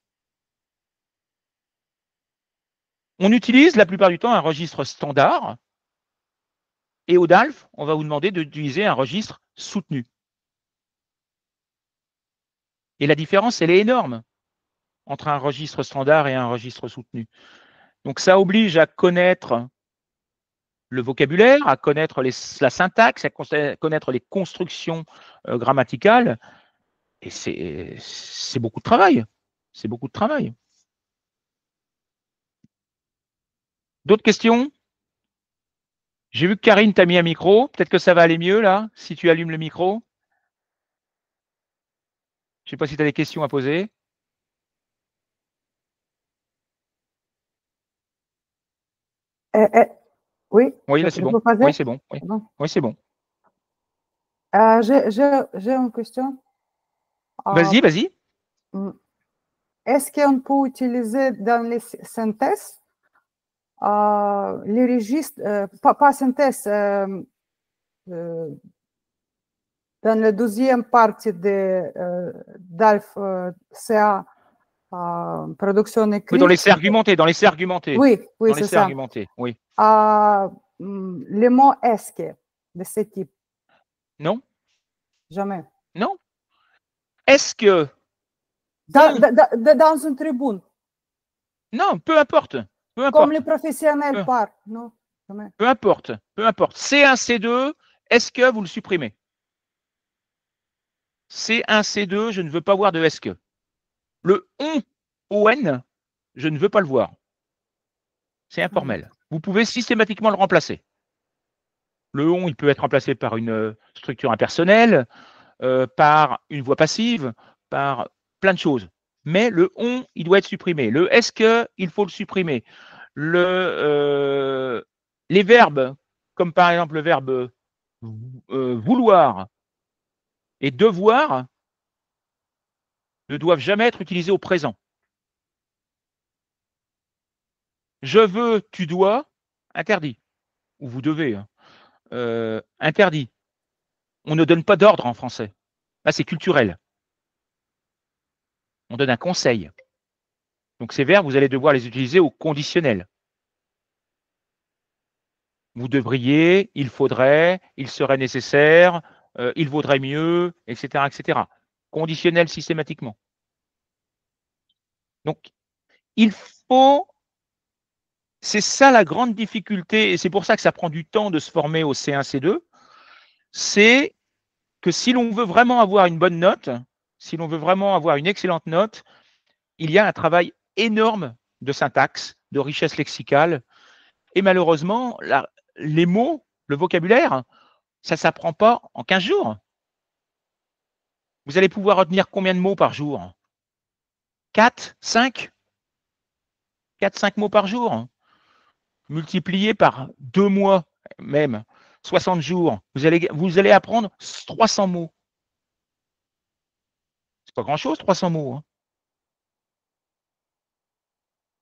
On utilise la plupart du temps un registre standard, et au DALF, on va vous demander d'utiliser un registre soutenu. Et la différence, elle est énorme entre un registre standard et un registre soutenu. Donc ça oblige à connaître le vocabulaire, à connaître la syntaxe, à connaître les constructions grammaticales. Et c'est beaucoup de travail. C'est beaucoup de travail. D'autres questions? J'ai vu que Karine t'a mis un micro. Peut-être que ça va aller mieux là, si tu allumes le micro. Je ne sais pas si tu as des questions à poser. Oui, Oui, là c'est bon. Oui, c'est bon. Oui, oui c'est bon. J'ai une question. Vas-y, vas-y. Est-ce qu'on peut utiliser dans les synthèses les registres, pas synthèse, dans la deuxième partie de DALF CA, production écrite? Oui, dans l'essai argumenté, dans l'essai argumenté. Oui, oui, c'est ça. Argumenté, oui. Les mots est-ce que de ce type? Non. Jamais. Non. Est-ce que dans une tribune? Non, peu importe. Peu importe. Comme les professionnels parlent, non? Jamais. Peu importe. Peu importe. C1, C2, est-ce que vous le supprimez? C1, C2, je ne veux pas voir de est-ce que. Le on, je ne veux pas le voir. C'est informel. Vous pouvez systématiquement le remplacer. Le on, il peut être remplacé par une structure impersonnelle, par une voix passive, par plein de choses. Mais le on, il doit être supprimé. Le est-ce que, il faut le supprimer. Les verbes, comme par exemple le verbe vouloir et devoir, ne doivent jamais être utilisés au présent. Je veux, tu dois, interdit. Ou vous devez. Interdit. On ne donne pas d'ordre en français. Là, c'est culturel. On donne un conseil. Donc ces verbes, vous allez devoir les utiliser au conditionnel. Vous devriez, il faudrait, il serait nécessaire, il vaudrait mieux, etc., etc. Conditionnel systématiquement. Donc, il faut, c'est ça la grande difficulté, et c'est pour ça que ça prend du temps de se former au C1, C2, c'est que si l'on veut vraiment avoir une bonne note, si l'on veut vraiment avoir une excellente note, il y a un travail énorme de syntaxe, de richesse lexicale, et malheureusement, les mots, le vocabulaire, ça ne s'apprend pas en 15 jours. Vous allez pouvoir retenir combien de mots par jour? 4, 5? 4, 5 mots par jour. Multiplié par 2 mois même, 60 jours, vous allez apprendre 300 mots. C'est pas grand-chose, 300 mots. Hein.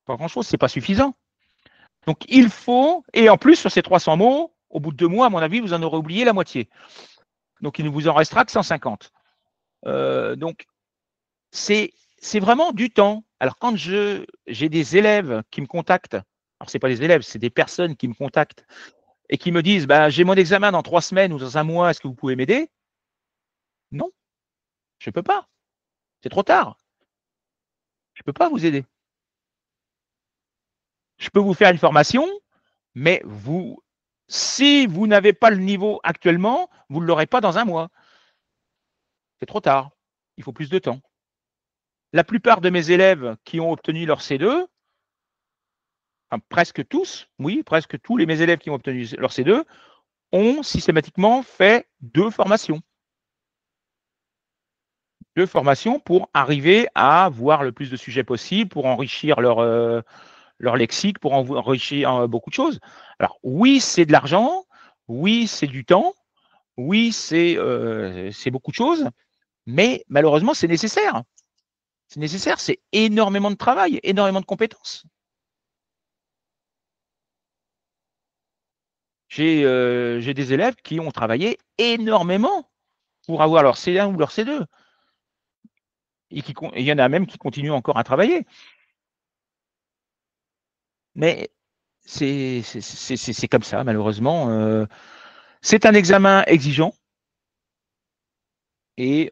Pas grand-chose, c'est pas suffisant. Donc il faut, et en plus sur ces 300 mots, au bout de 2 mois, à mon avis, vous en aurez oublié la moitié. Donc il ne vous en restera que 150. Donc c'est vraiment du temps. Alors quand j'ai des élèves qui me contactent, alors c'est pas des élèves, c'est des personnes qui me contactent et qui me disent bah, j'ai mon examen dans 3 semaines ou dans un mois, est-ce que vous pouvez m'aider? Non, je ne peux pas. C'est trop tard. Je ne peux pas vous aider. Je peux vous faire une formation, mais si vous n'avez pas le niveau actuellement, vous ne l'aurez pas dans un mois. C'est trop tard. Il faut plus de temps. La plupart de mes élèves qui ont obtenu leur C2, enfin, presque tous, oui, presque tous mes élèves qui ont obtenu leur C2 ont systématiquement fait 2 formations. 2 formations pour arriver à voir le plus de sujets possible, pour enrichir leur lexique, pour enrichir beaucoup de choses. Alors oui, c'est de l'argent, oui, c'est du temps, oui, c'est beaucoup de choses, mais malheureusement, c'est nécessaire. C'est nécessaire, c'est énormément de travail, énormément de compétences. J'ai des élèves qui ont travaillé énormément pour avoir leur C1 ou leur C2. Et il y en a même qui continuent encore à travailler. Mais c'est comme ça, malheureusement. C'est un examen exigeant et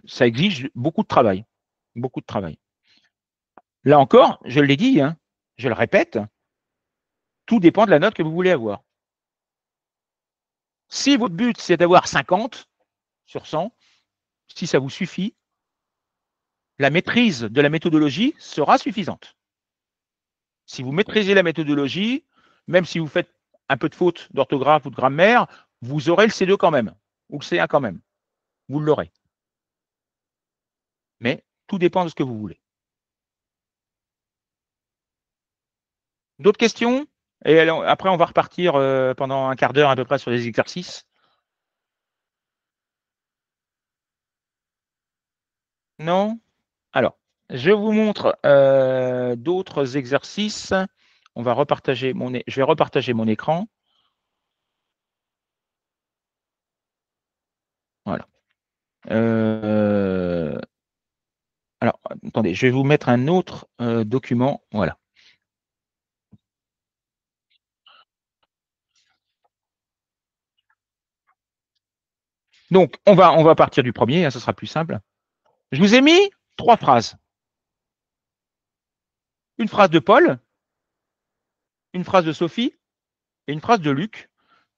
ça exige beaucoup de travail. Beaucoup de travail. Là encore, je l'ai dit, hein, je le répète, tout dépend de la note que vous voulez avoir. Si votre but, c'est d'avoir 50 sur 100, si ça vous suffit, la maîtrise de la méthodologie sera suffisante. Si vous maîtrisez la méthodologie, même si vous faites un peu de fautes d'orthographe ou de grammaire, vous aurez le C2 quand même, ou le C1 quand même. Vous l'aurez. Mais tout dépend de ce que vous voulez. D'autres questions? Et après, on va repartir pendant un quart d'heure à peu près sur les exercices. Non? Alors, je vous montre d'autres exercices. Je vais repartager mon écran. Voilà. Alors, attendez, je vais vous mettre un autre document. Voilà. Donc, on va partir du premier, hein, ce sera plus simple. Je vous ai mis 3 phrases. Une phrase de Paul, une phrase de Sophie et une phrase de Luc,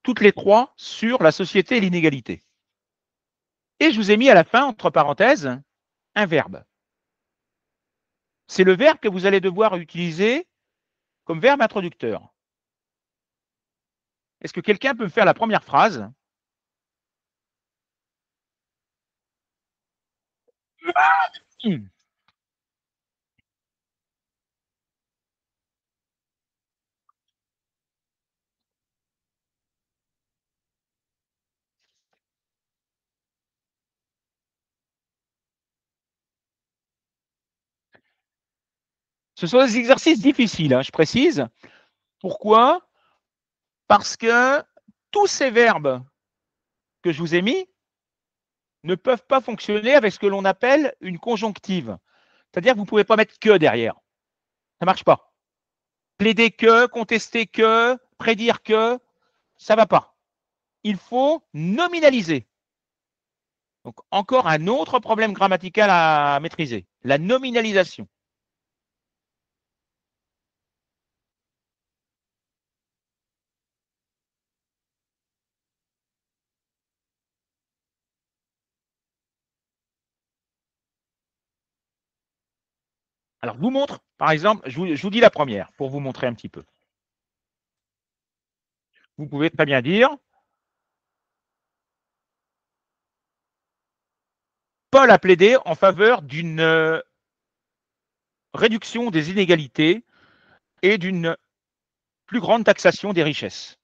toutes les 3 sur la société et l'inégalité. Et je vous ai mis à la fin, entre parenthèses, un verbe. C'est le verbe que vous allez devoir utiliser comme verbe introducteur. Est-ce que quelqu'un peut me faire la première phrase? Ce sont des exercices difficiles, hein, je précise. Pourquoi? Parce que tous ces verbes que je vous ai mis ne peuvent pas fonctionner avec ce que l'on appelle une conjonctive. C'est-à-dire que vous ne pouvez pas mettre que derrière. Ça ne marche pas. Plaider que, contester que, prédire que, ça ne va pas. Il faut nominaliser. Donc, encore un autre problème grammatical à maîtriser, la nominalisation. Alors, je vous montre, par exemple, je vous dis la première pour vous montrer un petit peu. Vous pouvez très bien dire Paul a plaidé en faveur d'une réduction des inégalités et d'une plus grande taxation des richesses.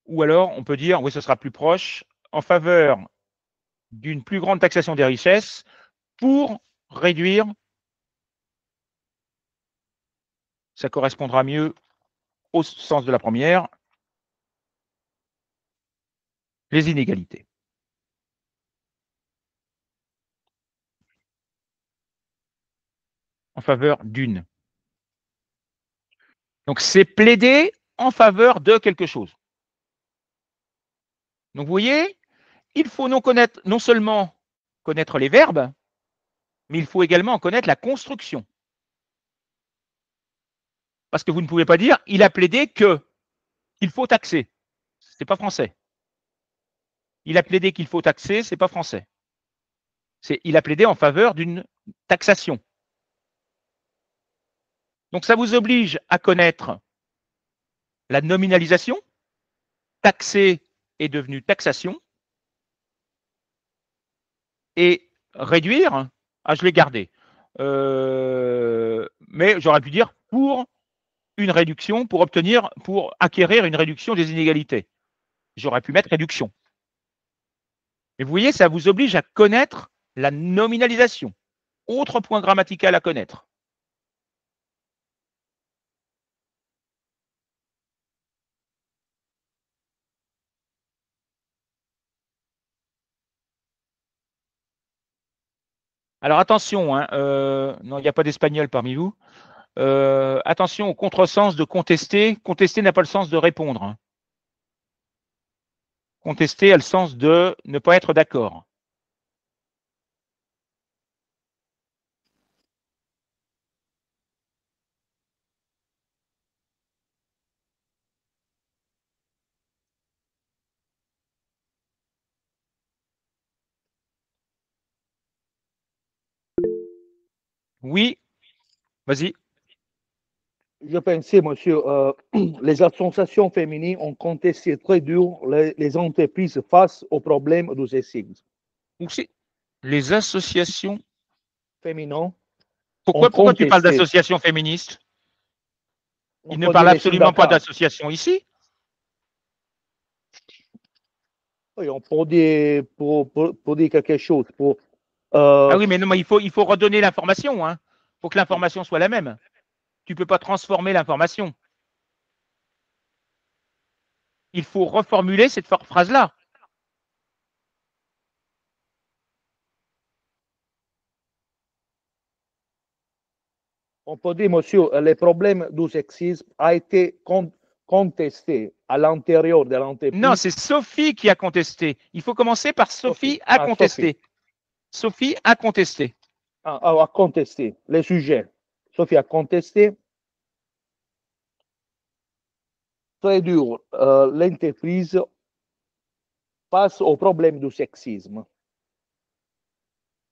Ou alors, on peut dire, oui, ce sera plus proche, en faveur d'une plus grande taxation des richesses pour réduire, ça correspondra mieux au sens de la première, les inégalités. En faveur d'une. Donc, c'est plaider en faveur de quelque chose. Donc, vous voyez, il faut non seulement connaître les verbes, mais il faut également connaître la construction. Parce que vous ne pouvez pas dire il a plaidé que il faut taxer. C'est pas français. Il a plaidé qu'il faut taxer, c'est pas français. C'est il a plaidé en faveur d'une taxation. Donc ça vous oblige à connaître la nominalisation. Taxer est devenu taxation. Et réduire, je l'ai gardé. Mais j'aurais pu dire pour une réduction, pour acquérir une réduction des inégalités. J'aurais pu mettre réduction. Mais vous voyez, ça vous oblige à connaître la nominalisation. Autre point grammatical à connaître. Alors attention, hein, non, il n'y a pas d'espagnol parmi vous. Attention au contresens de contester. Contester n'a pas le sens de répondre. Hein. Contester a le sens de ne pas être d'accord. Oui, vas-y. Je pensais, monsieur, les associations féminines ont contesté très dur les entreprises face aux problèmes du sexisme. Les associations Féminines. Pourquoi tu parles d'associations féministes? Il ne parle absolument pas d'association ici. Oui, on peut dire, pour dire quelque chose. Ah oui, mais non, mais il faut redonner l'information. Hein. Il faut que l'information soit la même. Tu ne peux pas transformer l'information. Il faut reformuler cette phrase-là. On peut dire, monsieur, les problèmes du sexisme a été contesté à l'intérieur de l'entreprise. Non, c'est Sophie qui a contesté. Il faut commencer par Sophie a contesté. Sophie a contesté. A contesté les sujets. Sophie a contesté. Très dur, l'entreprise face au problème du sexisme.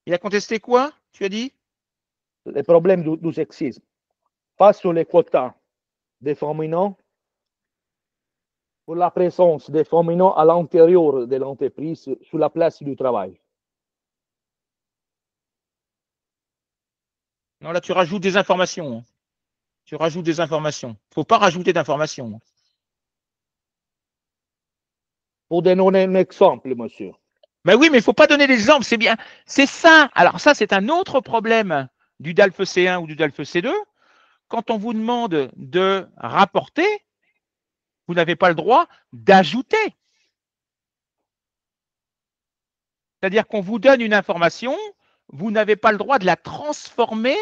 Il a contesté quoi, tu as dit? Les problèmes du sexisme. Face aux quotas des féminins, pour la présence des féminins à l'intérieur de l'entreprise sur la place du travail. Non, là, tu rajoutes des informations. Tu rajoutes des informations. Il ne faut pas rajouter d'informations. Pour donner un exemple, monsieur. Mais oui, mais il ne faut pas donner d'exemple, c'est bien. C'est ça. Alors ça, c'est un autre problème du DALF C1 ou du DALF C2. Quand on vous demande de rapporter, vous n'avez pas le droit d'ajouter. C'est-à-dire qu'on vous donne une information, vous n'avez pas le droit de la transformer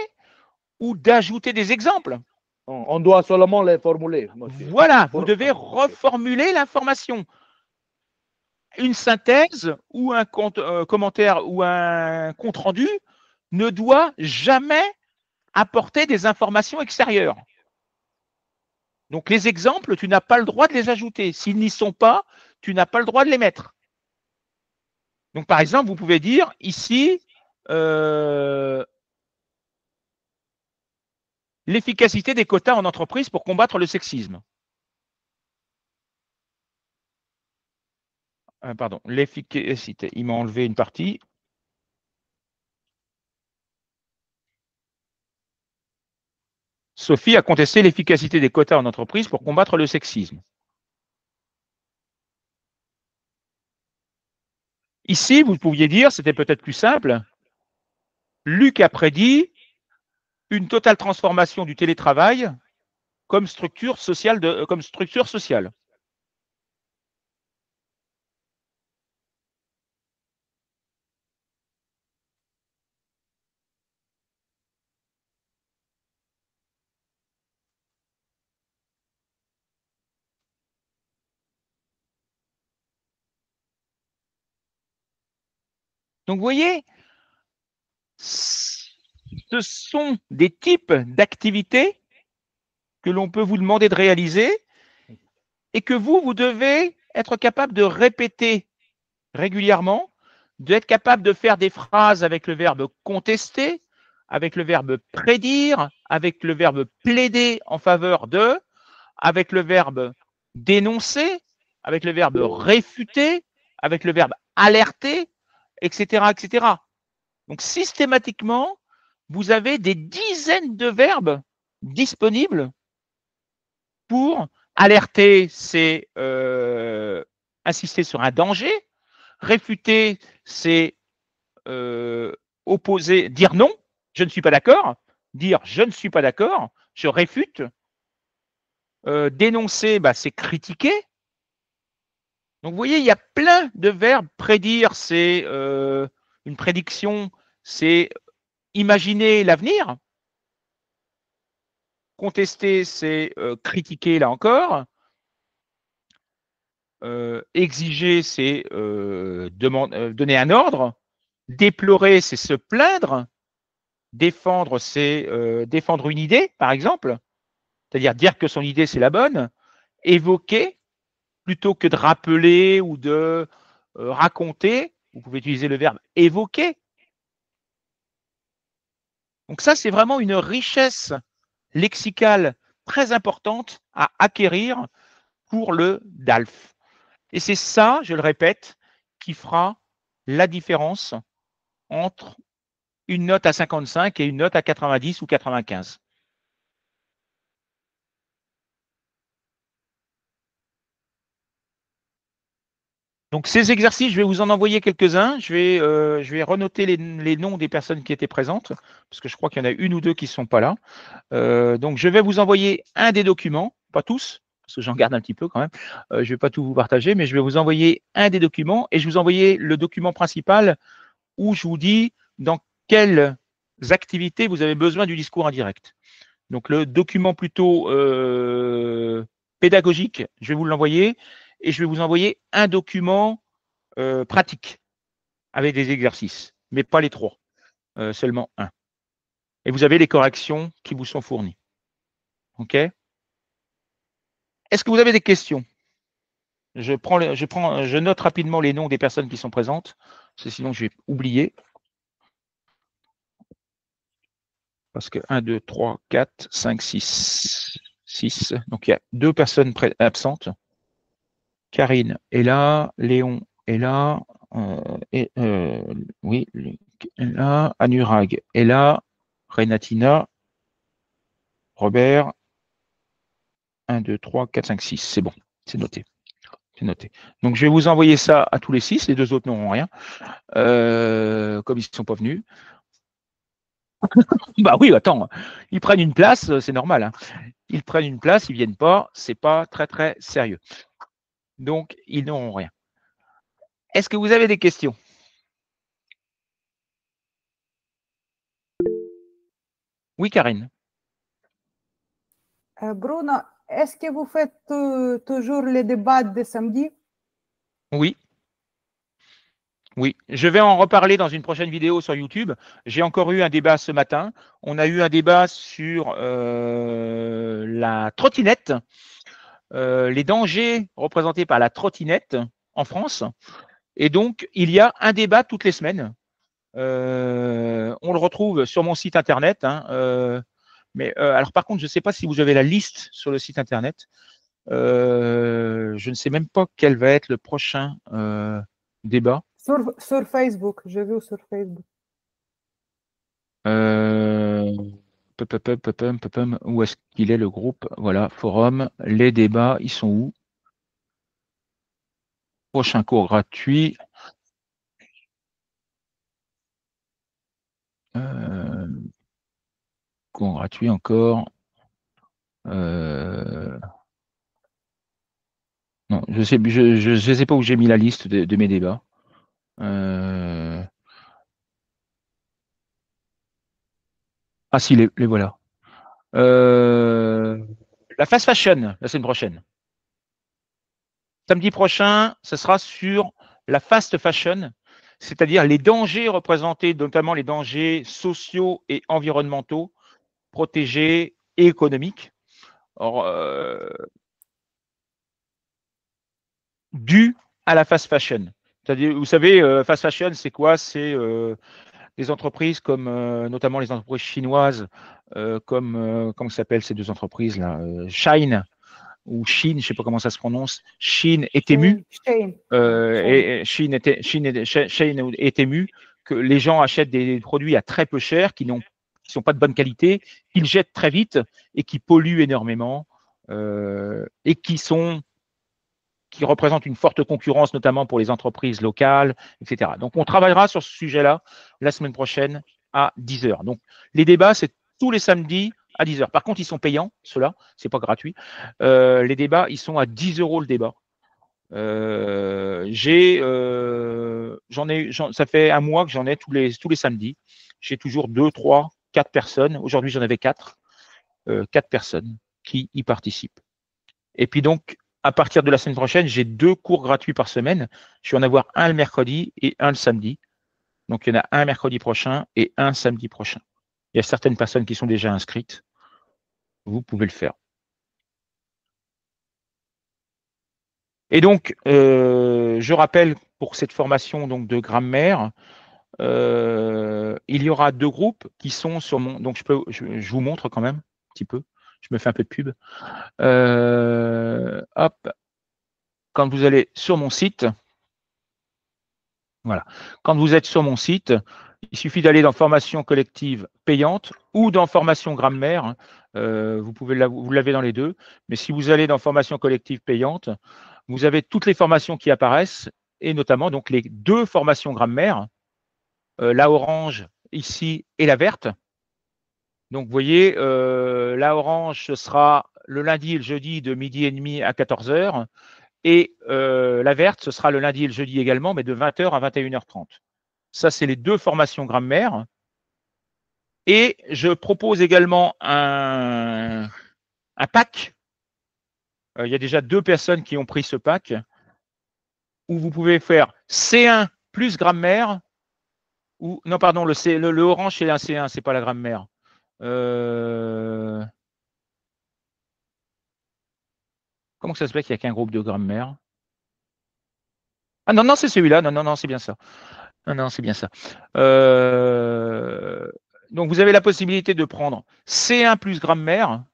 ou d'ajouter des exemples. On doit seulement les formuler, monsieur. Voilà, vous devez reformuler l'information. Une synthèse ou un commentaire ou un compte-rendu ne doit jamais apporter des informations extérieures. Donc les exemples, tu n'as pas le droit de les ajouter. S'ils n'y sont pas, tu n'as pas le droit de les mettre. Donc par exemple, vous pouvez dire ici l'efficacité des quotas en entreprise pour combattre le sexisme. Pardon, l'efficacité. Il m'a enlevé une partie. Sophie a contesté l'efficacité des quotas en entreprise pour combattre le sexisme. Ici, vous pouviez dire, c'était peut-être plus simple, Luc a prédit une totale transformation du télétravail comme structure sociale. Comme structure sociale. Donc, vous voyez, ce sont des types d'activités que l'on peut vous demander de réaliser et que vous devez être capable de répéter régulièrement, d'être capable de faire des phrases avec le verbe contester, avec le verbe prédire, avec le verbe plaider en faveur de, avec le verbe dénoncer, avec le verbe réfuter, avec le verbe alerter, etc., etc. Donc, systématiquement, vous avez des dizaines de verbes disponibles pour alerter, c'est insister sur un danger. Réfuter, c'est opposer, dire non, je ne suis pas d'accord. Dire je ne suis pas d'accord, je réfute. Dénoncer, bah, c'est critiquer. Donc, vous voyez, il y a plein de verbes. Prédire, c'est une prédiction, c'est imaginer l'avenir. Contester, c'est critiquer, là encore. Exiger, c'est donner un ordre. Déplorer, c'est se plaindre. Défendre, c'est défendre une idée, par exemple. C'est-à-dire dire que son idée, c'est la bonne. Évoquer, plutôt que de rappeler ou de raconter, vous pouvez utiliser le verbe évoquer. Donc ça, c'est vraiment une richesse lexicale très importante à acquérir pour le DALF. Et c'est ça, je le répète, qui fera la différence entre une note à 55 et une note à 90 ou 95. Donc ces exercices, je vais vous en envoyer quelques-uns. Je vais renoter les noms des personnes qui étaient présentes, parce que je crois qu'il y en a une ou deux qui ne sont pas là. Donc je vais vous envoyer un des documents, pas tous, parce que j'en garde un petit peu quand même. Je ne vais pas tout vous partager, mais je vais vous envoyer un des documents et je vous envoyer le document principal où je vous dis dans quelles activités vous avez besoin du discours indirect. Donc le document plutôt pédagogique, je vais vous l'envoyer et je vais vous envoyer un document pratique avec des exercices, mais pas les trois, seulement un. Et vous avez les corrections qui vous sont fournies. OK? Est-ce que vous avez des questions? Je note rapidement les noms des personnes qui sont présentes, parce que sinon je vais oublier. Parce que 1, 2, 3, 4, 5, 6, 6. Donc il y a 2 personnes absentes. Karine est là, Léon est là, et, oui, est là, Anurag est là, Renatina, Robert, 1, 2, 3, 4, 5, 6. C'est bon, c'est noté. C'est noté. Donc, je vais vous envoyer ça à tous les 6. Les 2 autres n'auront rien, comme ils ne sont pas venus. Bah oui, attends, ils prennent une place, c'est normal. Hein. Ils prennent une place, ils ne viennent pas, c'est pas très, très sérieux. Donc, ils n'auront rien. Est-ce que vous avez des questions? Oui, Karine. Bruno, est-ce que vous faites toujours les débats de samedi? Oui. Oui, je vais en reparler dans une prochaine vidéo sur YouTube. J'ai encore eu un débat ce matin. On a eu un débat sur la trottinette, les dangers représentés par la trottinette en France. Et donc, il y a un débat toutes les semaines. On le retrouve sur mon site internet. Hein, alors, par contre, je ne sais pas si vous avez la liste sur le site internet. Je ne sais même pas quel va être le prochain débat. Sur Facebook, je vu sur Facebook. Où est-ce qu'il est le groupe? Voilà, forum, les débats, ils sont où? Prochain cours gratuit. Cours gratuit encore. Non, je sais pas où j'ai mis la liste de mes débats. Ah si, les voilà. La fast fashion, la semaine prochaine. Samedi prochain, ce sera sur la fast fashion, c'est-à-dire les dangers représentés, notamment les dangers sociaux et environnementaux, protégés et économiques, dus à la fast fashion. C'est-à-dire, vous savez, fast fashion, c'est quoi? C'est des entreprises comme notamment les entreprises chinoises, comment s'appellent ces deux entreprises là, Shine ou Shein, je ne sais pas comment ça se prononce, Shein et Temu, Shane. et Shein et Temu, que les gens achètent des produits à très peu cher, qui sont pas de bonne qualité, qu'ils jettent très vite et qui polluent énormément, et qui représentent une forte concurrence, notamment pour les entreprises locales, etc. Donc, on travaillera sur ce sujet-là la semaine prochaine à 10 h. Donc, les débats, c'est tous les samedis à 10 h. Par contre, ils sont payants, ceux-là, c'est pas gratuit. Les débats, ils sont à 10 € le débat. Ça fait un mois que j'en ai tous les samedis. J'ai toujours 2, 3, 4 personnes. Aujourd'hui, j'en avais 4 personnes qui y participent. Et puis donc, à partir de la semaine prochaine, j'ai 2 cours gratuits par semaine. Je vais en avoir un le mercredi et un le samedi. Donc, il y en a un mercredi prochain et un samedi prochain. Il y a certaines personnes qui sont déjà inscrites. Vous pouvez le faire. Et donc, je rappelle pour cette formation donc, de grammaire, il y aura 2 groupes qui sont sur mon... Donc, je vous montre quand même un petit peu. Je me fais un peu de pub. Hop. Quand vous allez sur mon site, voilà. Quand vous êtes sur mon site, il suffit d'aller dans formation collective payante ou dans formation grammaire. Vous l'avez dans les deux. Mais si vous allez dans formation collective payante, vous avez toutes les formations qui apparaissent et notamment donc les 2 formations grammaire, la orange ici et la verte. Donc, vous voyez, la orange, ce sera le lundi et le jeudi de 12h30 à 14h. Et la verte, ce sera le lundi et le jeudi également, mais de 20h à 21h30. Ça, c'est les 2 formations grammaire. Et je propose également un pack. Il y a déjà 2 personnes qui ont pris ce pack où vous pouvez faire C1 plus grammaire. Ou non, pardon, le orange, c'est un C1, c'est pas la grammaire. Comment ça se fait qu'il n'y a qu'un groupe de grammaire? Ah non, non, c'est celui-là. Non, non, non, c'est bien ça. Non, non, c'est bien ça. Donc, vous avez la possibilité de prendre C1 plus grammaire,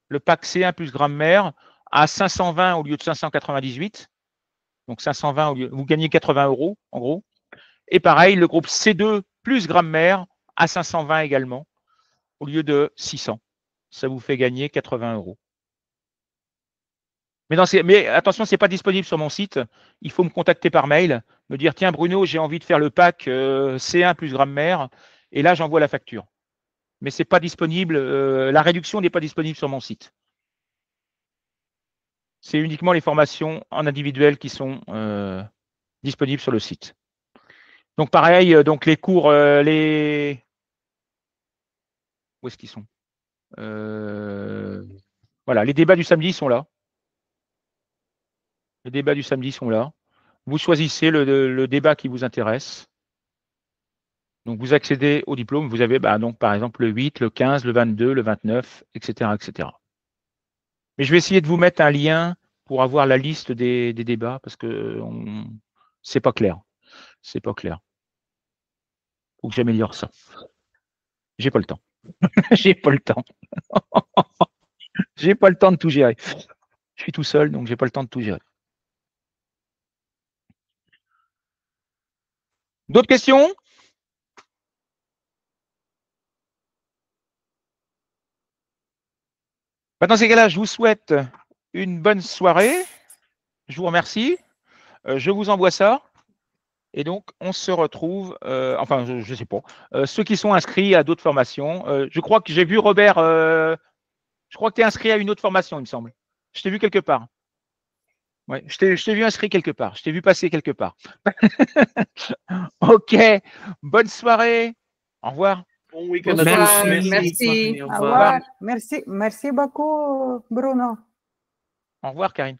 le pack C1 plus grammaire à 520 au lieu de 598. Donc, 520 au lieu, vous gagnez 80 € en gros. Et pareil, le groupe C2 plus grammaire à 520 également au lieu de 600. Ça vous fait gagner 80 €. Mais attention, ce n'est pas disponible sur mon site. Il faut me contacter par mail, me dire tiens Bruno, j'ai envie de faire le pack C1 plus grammaire, et là j'envoie la facture. Mais c'est pas disponible, la réduction n'est pas disponible sur mon site. C'est uniquement les formations en individuel qui sont disponibles sur le site. Donc pareil, donc les cours, où est-ce qu'ils sont? Voilà, les débats du samedi sont là. Les débats du samedi sont là. Vous choisissez le débat qui vous intéresse. Donc, vous accédez au diplôme. Vous avez donc, par exemple le 8, le 15, le 22, le 29, etc., etc. Mais je vais essayer de vous mettre un lien pour avoir la liste des débats parce que c'est pas clair. C'est pas clair. Faut que j'améliore ça. J'ai pas le temps. J'ai pas le temps. J'ai pas le temps de tout gérer. Je suis tout seul, donc j'ai pas le temps de tout gérer. D'autres questions? Dans ces cas-là, je vous souhaite une bonne soirée. Je vous remercie. Je vous envoie ça. Et donc, on se retrouve, enfin, je ne sais pas, ceux qui sont inscrits à d'autres formations. Je crois que j'ai vu Robert Je crois que tu es inscrit à une autre formation, il me semble. Je t'ai vu quelque part. Ouais, je t'ai vu inscrit quelque part. Je t'ai vu passer quelque part. Ok. Bonne soirée. Au revoir. Bon week-end à Bonsoir. tous. Merci. Au Au revoir. revoir. Merci beaucoup, Bruno. Au revoir, Karine.